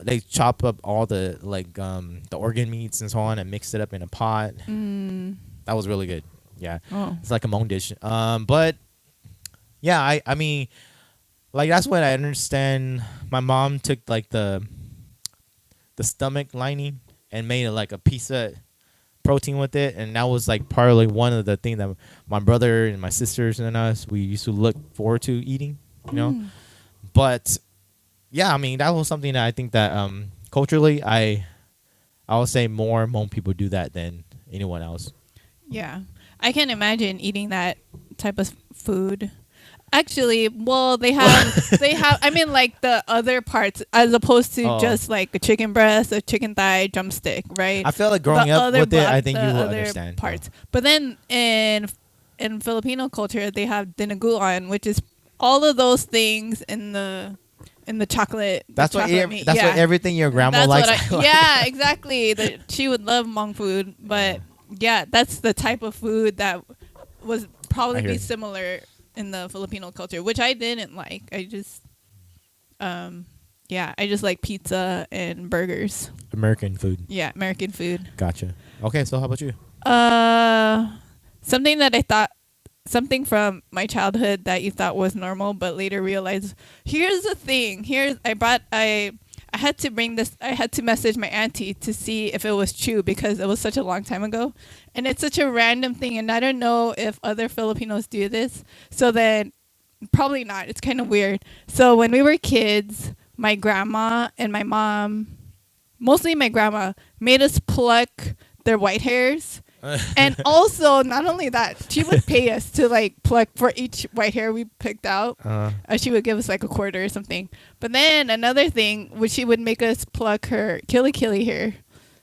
[SPEAKER 2] They chop up all the the organ meats and so on and mix it up in a pot. That was really good. Yeah, It's like a Hmong dish. But yeah, I mean, like that's what I understand. My mom took like the stomach lining and made it like a piece of protein with it, and that was like probably one of the things that my brother and my sisters and us we used to look forward to eating, But yeah, I mean that was something that I think that culturally I would say more Hmong people do that than anyone else.
[SPEAKER 1] Yeah, I can imagine eating that type of food. Actually, well, they have. I mean, like the other parts, as opposed to just like a chicken breast, a chicken thigh, drumstick, right?
[SPEAKER 2] I feel like growing up with it, I think you will understand
[SPEAKER 1] parts. But then in Filipino culture, they have dinaguan, which is all of those things in the chocolate.
[SPEAKER 2] That's
[SPEAKER 1] the
[SPEAKER 2] what
[SPEAKER 1] chocolate meat.
[SPEAKER 2] that's what everything your grandma likes.
[SPEAKER 1] Yeah, exactly. She would love Hmong food, but yeah, that's the type of food that was probably be similar in the Filipino culture, which I didn't like. I just, I just like pizza and burgers.
[SPEAKER 2] American food.
[SPEAKER 1] Yeah, American food.
[SPEAKER 2] Gotcha. Okay, so how about you?
[SPEAKER 1] Something from my childhood that you thought was normal, but later realized. Here's the thing. I had to bring this. I had to message my auntie to see if it was Chue because it was such a long time ago, and it's such a random thing, and I don't know if other Filipinos do this. So then, probably not. It's kind of weird. So when we were kids, my grandma and my mom, mostly my grandma, made us pluck their white hairs. And also, not only that, she would pay us to like pluck for each white hair we picked out. She would give us like a quarter or something. But then another thing was she would make us pluck her killy hair.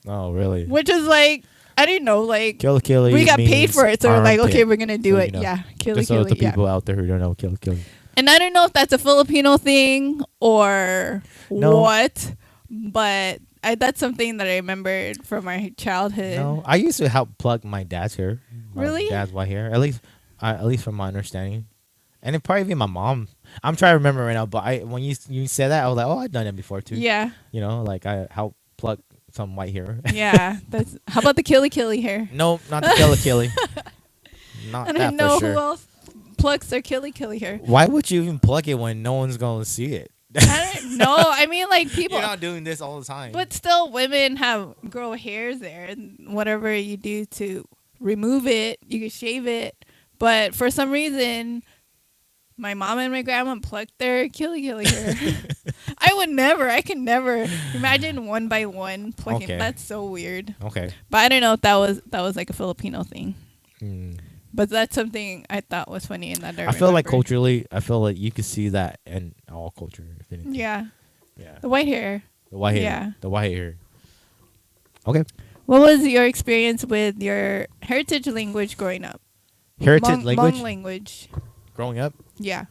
[SPEAKER 2] Oh, really?
[SPEAKER 1] Which is like, I didn't know, like
[SPEAKER 2] Killy
[SPEAKER 1] we got paid for it, so we're like, okay, we're gonna do
[SPEAKER 2] so
[SPEAKER 1] it.
[SPEAKER 2] you know.
[SPEAKER 1] Yeah,
[SPEAKER 2] Just so the people out there who don't know killy.
[SPEAKER 1] And I don't know if that's a Filipino thing or what, but that's something that I remembered from my childhood.
[SPEAKER 2] No, I used to help plug my dad's hair.
[SPEAKER 1] Really?
[SPEAKER 2] My dad's white hair. At least from my understanding. And it probably even my mom. I'm trying to remember right now, but when you said that, I was like, oh, I've done it before too.
[SPEAKER 1] Yeah.
[SPEAKER 2] You know, like I helped plug some white hair.
[SPEAKER 1] Yeah. How about the killy hair?
[SPEAKER 2] No, not the killy. Not
[SPEAKER 1] I
[SPEAKER 2] that
[SPEAKER 1] don't know
[SPEAKER 2] for sure.
[SPEAKER 1] who else plucks their killy hair.
[SPEAKER 2] Why would you even plug it when no one's going to see it?
[SPEAKER 1] I don't know. I mean, like people.
[SPEAKER 2] You're not doing this all the time.
[SPEAKER 1] But still, women grow hairs there, and whatever you do to remove it, you can shave it. But for some reason, my mom and my grandma plucked their killy hair. I can never imagine one by one plucking.
[SPEAKER 2] Okay.
[SPEAKER 1] That's so weird.
[SPEAKER 2] Okay.
[SPEAKER 1] But I don't know if that was like a Filipino thing.
[SPEAKER 2] Hmm.
[SPEAKER 1] But that's something I thought was funny, and that
[SPEAKER 2] I feel like culturally, you could see that in all culture. If anything.
[SPEAKER 1] Yeah.
[SPEAKER 2] Yeah.
[SPEAKER 1] The white hair.
[SPEAKER 2] The white hair.
[SPEAKER 1] Yeah.
[SPEAKER 2] The white hair. Okay.
[SPEAKER 1] What was your experience with your heritage language growing up?
[SPEAKER 2] Heritage language?
[SPEAKER 1] Hmong language.
[SPEAKER 2] Growing up?
[SPEAKER 1] Yeah.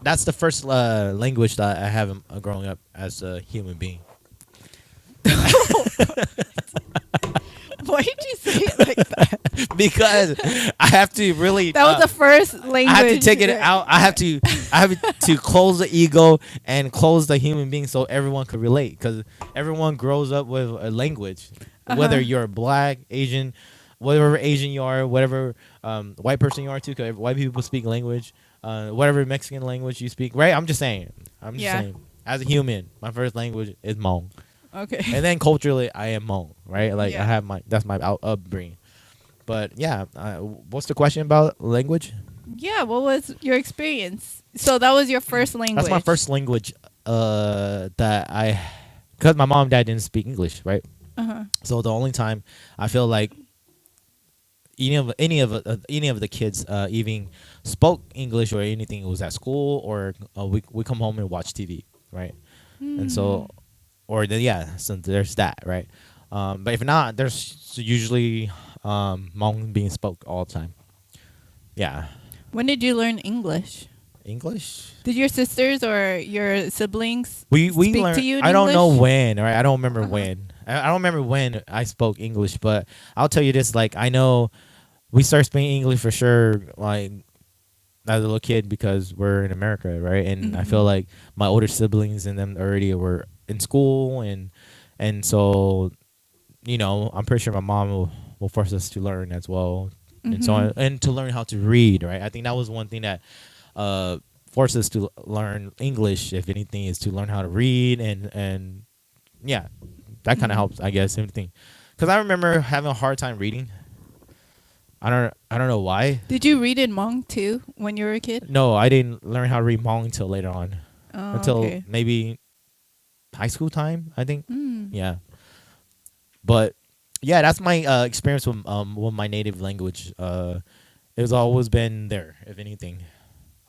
[SPEAKER 2] That's the first language that I have growing up as a human being.
[SPEAKER 1] Why did you say it like that?
[SPEAKER 2] Because I have to really.
[SPEAKER 1] That was the first language.
[SPEAKER 2] I have to take it out. I have to close the ego and close the human being so everyone could relate. Because everyone grows up with a language, whether you're black, Asian, whatever Asian you are, whatever white person you are too. Because white people speak language, whatever Mexican language you speak. Right? I'm just saying. As a human, my first language is Hmong.
[SPEAKER 1] Okay.
[SPEAKER 2] And then culturally, I am Hmong, right? Like
[SPEAKER 1] Yeah.
[SPEAKER 2] I have that's my upbringing. But yeah, what's the question about language?
[SPEAKER 1] Yeah. What was your experience? So that was your first language.
[SPEAKER 2] That's my first language. Because my mom and dad didn't speak English, right? So the only time I feel like any of the kids even spoke English or anything, it was at school or we come home and watch TV, right? And so. So there's that, right? But if not, there's usually Hmong being spoke all the time. Yeah.
[SPEAKER 1] When did you learn English?
[SPEAKER 2] English?
[SPEAKER 1] Did your sisters or your siblings
[SPEAKER 2] We
[SPEAKER 1] speak
[SPEAKER 2] learned,
[SPEAKER 1] to you in
[SPEAKER 2] I don't know
[SPEAKER 1] English?
[SPEAKER 2] when, right? I don't remember when. I don't remember when I spoke English, but I'll tell you this, like I know we started speaking English for sure, like as a little kid because we're in America, right? And I feel like my older siblings and them already were in school and so I'm pretty sure my mom will force us to learn as well and so on, and to learn how to read, right? I think that was one thing that forced us to learn English, if anything, is to learn how to read and yeah, that kind of helps, I guess, everything. Because I remember having a hard time reading. I don't know why.
[SPEAKER 1] Did you read in Hmong too when you were a kid?
[SPEAKER 2] No, I didn't learn how to read Hmong until later on. Until
[SPEAKER 1] Okay.
[SPEAKER 2] maybe high school time, I think. Yeah. But yeah, that's my experience with my native language. It's always been there, if anything.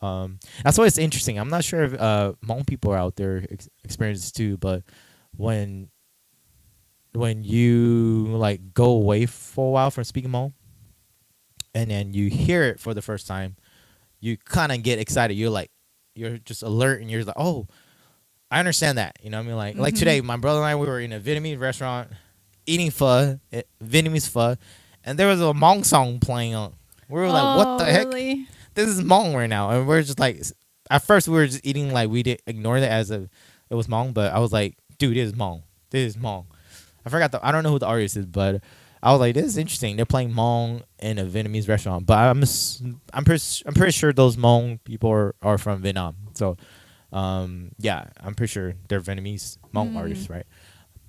[SPEAKER 2] That's why it's interesting. I'm not sure if Hmong people are out there experience this too, but when you like go away for a while from speaking Hmong, and then you hear it for the first time, you kind of get excited. You're just alert, and you're like, oh, I understand that. You know what I mean? Like today, my brother and I, we were in a Vietnamese restaurant eating pho, Vietnamese pho, and there was a Hmong song playing on. We were like, what the heck?
[SPEAKER 1] Really?
[SPEAKER 2] This is Hmong right now. And we're just like, at first we were just eating like we did ignore that as if it was Hmong, but I was like, dude, this is Hmong. This is Hmong. I don't know who the artist is, but I was like, this is interesting. They're playing Hmong in a Vietnamese restaurant, but I'm pretty sure those Hmong people are from Vietnam. So, yeah, I'm pretty sure they're Vietnamese Hmong artists, right?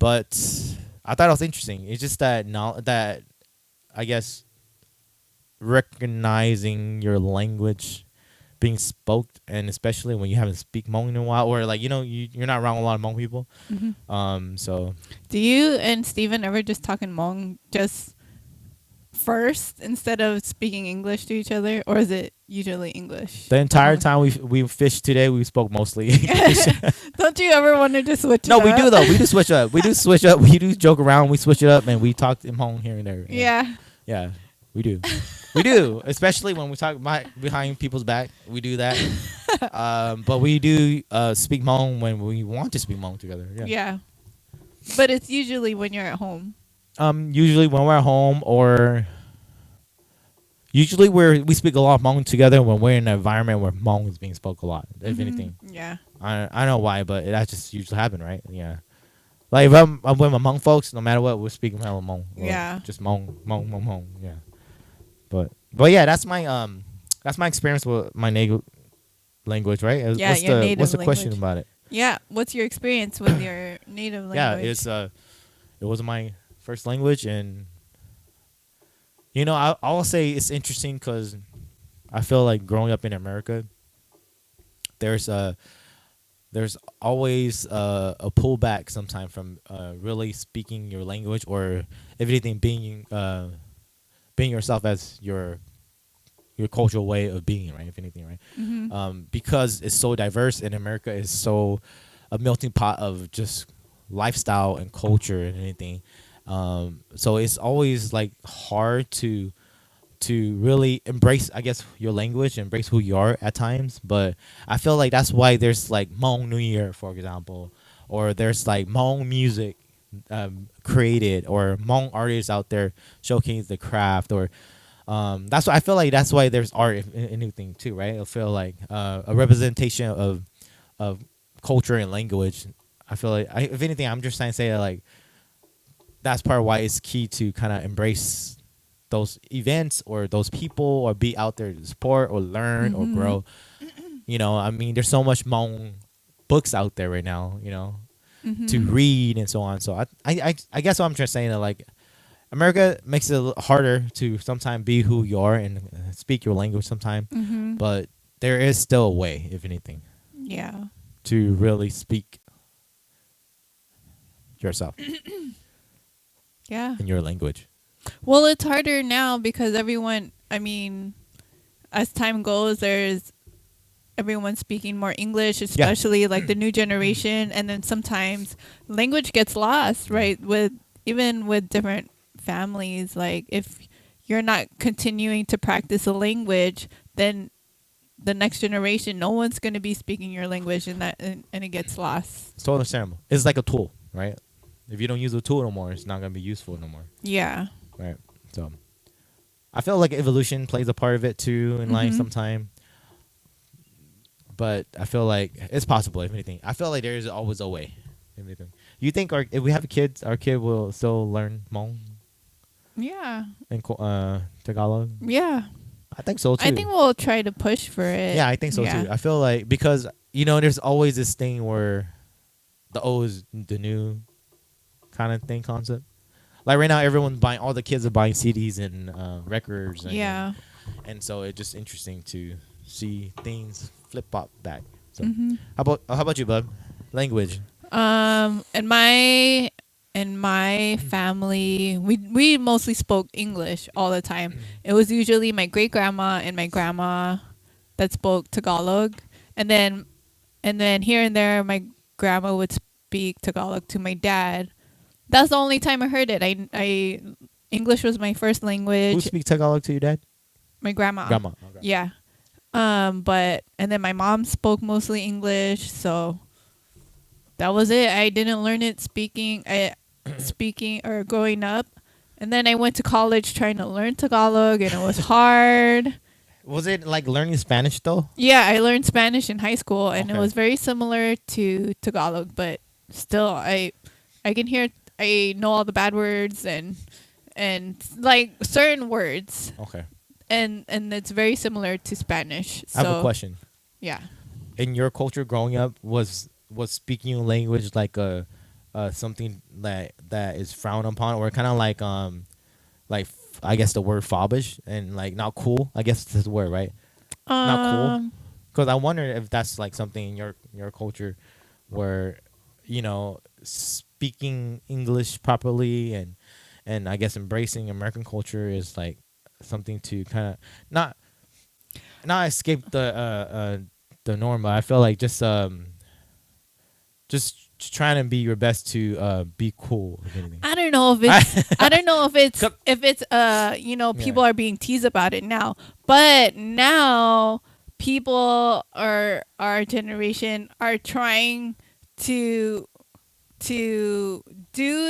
[SPEAKER 2] But I thought it was interesting. It's just that that I guess recognizing your language being spoke, and especially when you haven't speak Hmong in a while, or like you're not around a lot of Hmong people. So
[SPEAKER 1] Do you and Steven ever just talk in Hmong just first instead of speaking English to each other, or is it usually English?
[SPEAKER 2] the entire
[SPEAKER 1] Hmong?
[SPEAKER 2] time we fished today, we spoke mostly.
[SPEAKER 1] Don't you ever want to just switch?
[SPEAKER 2] No,
[SPEAKER 1] it
[SPEAKER 2] we
[SPEAKER 1] up?
[SPEAKER 2] do though. We do switch up. We do switch up. We do joke around. We switch it up, and we talk in Hmong here and there.
[SPEAKER 1] Yeah.
[SPEAKER 2] Yeah, we do. We do, especially when we talk behind people's back. We do that. But we do speak Hmong when we want to speak Hmong together. Yeah.
[SPEAKER 1] Yeah. But it's usually when you're at home.
[SPEAKER 2] Usually when we're at home, or usually we speak a lot of Hmong together when we're in an environment where Hmong is being spoke a lot. If anything,
[SPEAKER 1] Yeah.
[SPEAKER 2] I don't know why, but that just usually happen, right? Yeah. Like if I'm with my Hmong folks, no matter what, we're speaking Hmong.
[SPEAKER 1] Yeah.
[SPEAKER 2] Just Hmong. Yeah. But yeah, that's my experience with my native language, right?
[SPEAKER 1] Yeah,
[SPEAKER 2] what's
[SPEAKER 1] your
[SPEAKER 2] the
[SPEAKER 1] native
[SPEAKER 2] what's the question
[SPEAKER 1] language.
[SPEAKER 2] about it?
[SPEAKER 1] Yeah. What's your experience with your native language?
[SPEAKER 2] Yeah, it was my first language, and I'll say it's interesting because I feel like growing up in America, there's always a pullback sometimes from really speaking your language, or if anything being yourself as your cultural way of being, right? If anything, right? Because it's so diverse, and America is so a melting pot of just lifestyle and culture and anything. So it's always like hard to really embrace, I guess, your language, embrace who you are at times. But I feel like that's why there's like Hmong New Year, for example, or there's like Hmong music created, or Hmong artists out there showcasing the craft, or that's why I feel like that's why there's art in anything too, right? I feel like a representation of culture and language. I feel like if anything, I'm just trying to say that like that's part of why it's key to kind of embrace those events or those people, or be out there to support or learn or grow. I mean, there's so much Hmong books out there right now, to read and so on. So I guess what I'm trying to say, that like America makes it a little harder to sometimes be who you are and speak your language sometimes, but there is still a way, if anything,
[SPEAKER 1] Yeah.
[SPEAKER 2] to really speak yourself
[SPEAKER 1] Yeah.
[SPEAKER 2] in your language.
[SPEAKER 1] Well, it's harder now because everyone, I mean, as time goes, everyone speaking more English, especially like the new generation. And then sometimes language gets lost, right? Even with different families, like if you're not continuing to practice a language, then the next generation, no one's going to be speaking your language, and it gets lost.
[SPEAKER 2] It's totally understandable. It's like a tool, right? If you don't use the tool no more, it's not going to be useful no more.
[SPEAKER 1] Yeah.
[SPEAKER 2] Right. So I feel like evolution plays a part of it too in life sometime. But I feel like it's possible, if anything. I feel like there is always a way. If anything. You think if we have kids, our kid will still learn Hmong
[SPEAKER 1] Yeah.
[SPEAKER 2] and Tagalog?
[SPEAKER 1] Yeah.
[SPEAKER 2] I think so too.
[SPEAKER 1] I think we'll try to push for it.
[SPEAKER 2] Yeah, I think so too. I feel like because there's always this thing where the old is the new kind of thing concept. Like right now, all the kids are buying CDs and records. And, and so it's just interesting to see things flip flop back. So how about you, bub? Language.
[SPEAKER 1] In my family, we mostly spoke English all the time. It was usually my great grandma and my grandma that spoke Tagalog, and then here and there my grandma would speak Tagalog to my dad. That's the only time I heard it. I English was my first language.
[SPEAKER 2] Who speaks Tagalog to your dad?
[SPEAKER 1] My grandma.
[SPEAKER 2] Grandma. Okay.
[SPEAKER 1] Yeah. And then my mom spoke mostly English, so that was it. I didn't learn it speaking or growing up. And then I went to college trying to learn Tagalog, and it was hard.
[SPEAKER 2] Was it like learning Spanish though?
[SPEAKER 1] Yeah, I learned Spanish in high school, and it
[SPEAKER 2] Okay.
[SPEAKER 1] was very similar to Tagalog, but still I know all the bad words and like certain words.
[SPEAKER 2] Okay.
[SPEAKER 1] And it's very similar to Spanish. So,
[SPEAKER 2] I have a question.
[SPEAKER 1] Yeah.
[SPEAKER 2] In your culture growing up, was speaking a language like something that is frowned upon, or kind of like I guess the word fobbish and like not cool? I guess that's the word, right? Not cool. Because I wonder if that's like something in your culture where, speaking English properly and I guess embracing American culture is like something to kind of not escape the norm, but I feel like just trying to be your best to be cool, if anything.
[SPEAKER 1] I don't know if it's I don't know if it's people
[SPEAKER 2] Yeah.
[SPEAKER 1] are being teased about it now. But now people our generation are trying to do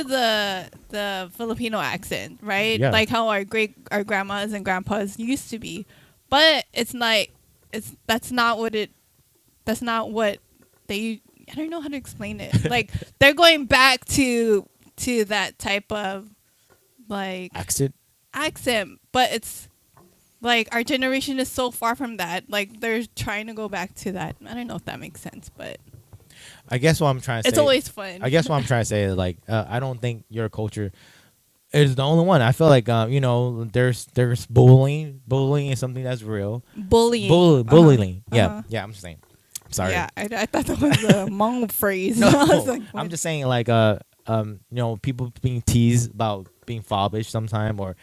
[SPEAKER 1] the Filipino accent, right?
[SPEAKER 2] Yeah.
[SPEAKER 1] Like how our grandmas and grandpas used to be. But it's like that's not what they I don't know how to explain it. Like they're going back to that type of like accent, but it's like our generation is so far from that. Like they're trying to go back to that. I don't know if that makes sense, but
[SPEAKER 2] I guess what I'm trying to say.
[SPEAKER 1] it's always fun.
[SPEAKER 2] I guess what I'm trying to say is like I don't think your culture is the only one. I feel like there's bullying. Bullying is something that's real.
[SPEAKER 1] Bullying.
[SPEAKER 2] Bullying. Yeah.
[SPEAKER 1] Uh-huh.
[SPEAKER 2] Yeah. I'm just saying. Sorry.
[SPEAKER 1] Yeah, I thought that was a Hmong phrase.
[SPEAKER 2] No,
[SPEAKER 1] I was like,
[SPEAKER 2] I'm just saying like people being teased about being fobbish sometime or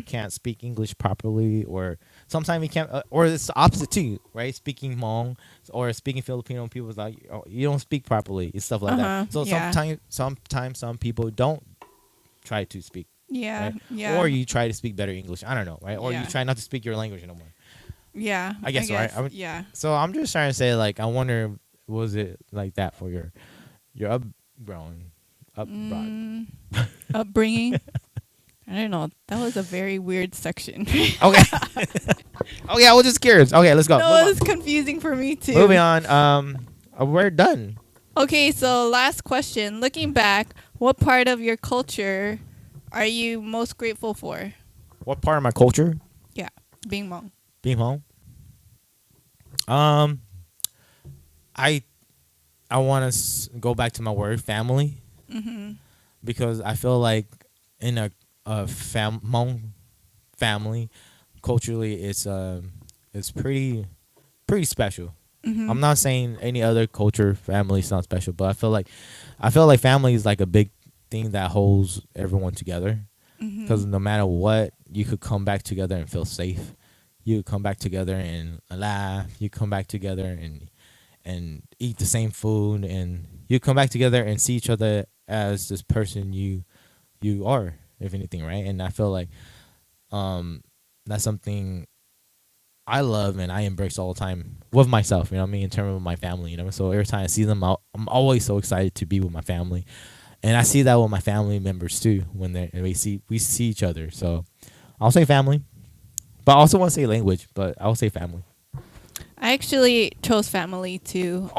[SPEAKER 2] can't speak English properly or sometimes you can't or it's the opposite too, right? Speaking Hmong or speaking Filipino, people's like, oh, you don't speak properly and stuff like that. So
[SPEAKER 1] yeah.
[SPEAKER 2] sometimes some people don't try to speak.
[SPEAKER 1] Yeah,
[SPEAKER 2] Right?
[SPEAKER 1] yeah.
[SPEAKER 2] Or you try to speak better English. I don't know, right? Or
[SPEAKER 1] Yeah.
[SPEAKER 2] you try not to speak your language no more.
[SPEAKER 1] Yeah,
[SPEAKER 2] I guess, right?
[SPEAKER 1] Yeah.
[SPEAKER 2] So I'm just trying to say, like, I wonder, was it like that for your upbringing?
[SPEAKER 1] Upbringing. I don't know. That was a very weird section.
[SPEAKER 2] Okay. Okay, I was just curious. Okay, let's go.
[SPEAKER 1] No, it was confusing for me too.
[SPEAKER 2] Moving on. We're done.
[SPEAKER 1] Okay, so last question. Looking back, what part of your culture are you most grateful for?
[SPEAKER 2] What part of my culture?
[SPEAKER 1] Yeah, being Hmong.
[SPEAKER 2] Being home. I want to go back to my word family
[SPEAKER 1] Mm-hmm.
[SPEAKER 2] because I feel like in a Hmong family, culturally, it's pretty special.
[SPEAKER 1] Mm-hmm.
[SPEAKER 2] I'm not saying any other culture family is not special, but I feel like family is like a big thing that holds everyone together.
[SPEAKER 1] Mm-hmm.
[SPEAKER 2] Because no matter what, you could come back together and feel safe. You could come back together and laugh. You come back together and eat the same food, and you come back together and see each other as this person you are, if anything, right? And I feel like that's something I love and I embrace all the time with myself, you know what I mean, in terms of my family, you know. So every time I see them, I'm always so excited to be with my family. And I see that with my family members too when we see each other. So I'll say family, but I also want to say language, but I'll say family.
[SPEAKER 1] I actually chose family too.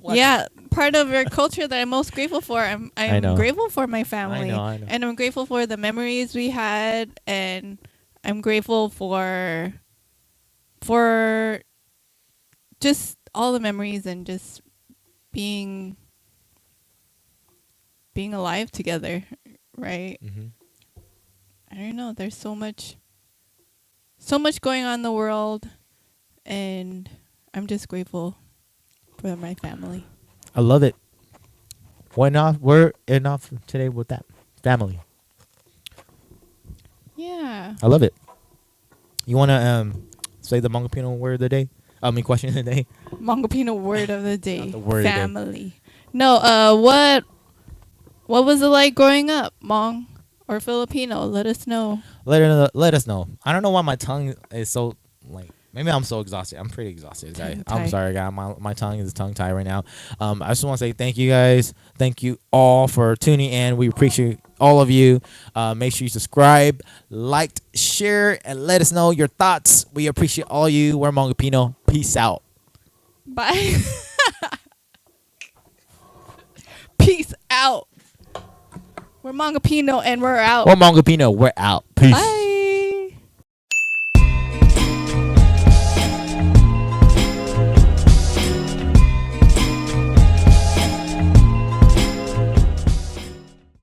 [SPEAKER 2] What?
[SPEAKER 1] Yeah, part of your culture that I'm most grateful for. I'm
[SPEAKER 2] I know.
[SPEAKER 1] grateful for my family.
[SPEAKER 2] I know.
[SPEAKER 1] And I'm grateful for the memories we had, and I'm grateful for just all the memories and just being alive together, right?
[SPEAKER 2] Mm-hmm.
[SPEAKER 1] I don't know. There's so much going on in the world, and I'm just grateful for my family.
[SPEAKER 2] I love it. We're enough today with that family.
[SPEAKER 1] Yeah.
[SPEAKER 2] I love it. You want to say the Hmongipino word of the day? Question of the day.
[SPEAKER 1] Hmongipino word of the day.
[SPEAKER 2] Not the word of the day.
[SPEAKER 1] Family. No, what was it like growing up, Hmong or Filipino? Let us know.
[SPEAKER 2] Let us know. I don't know why my tongue is so like. Maybe I'm so exhausted. I'm pretty exhausted, guys. I'm sorry, guys. My tongue is tongue tied right now. I just want to say thank you, guys. Thank you all for tuning in. We appreciate all of you. Make sure you subscribe, like, share, and let us know your thoughts. We appreciate all you. We're Hmongipino. Peace out.
[SPEAKER 1] Bye. Peace out. We're Hmongipino and we're out.
[SPEAKER 2] We're Hmongipino. We're out. Peace.
[SPEAKER 1] Bye.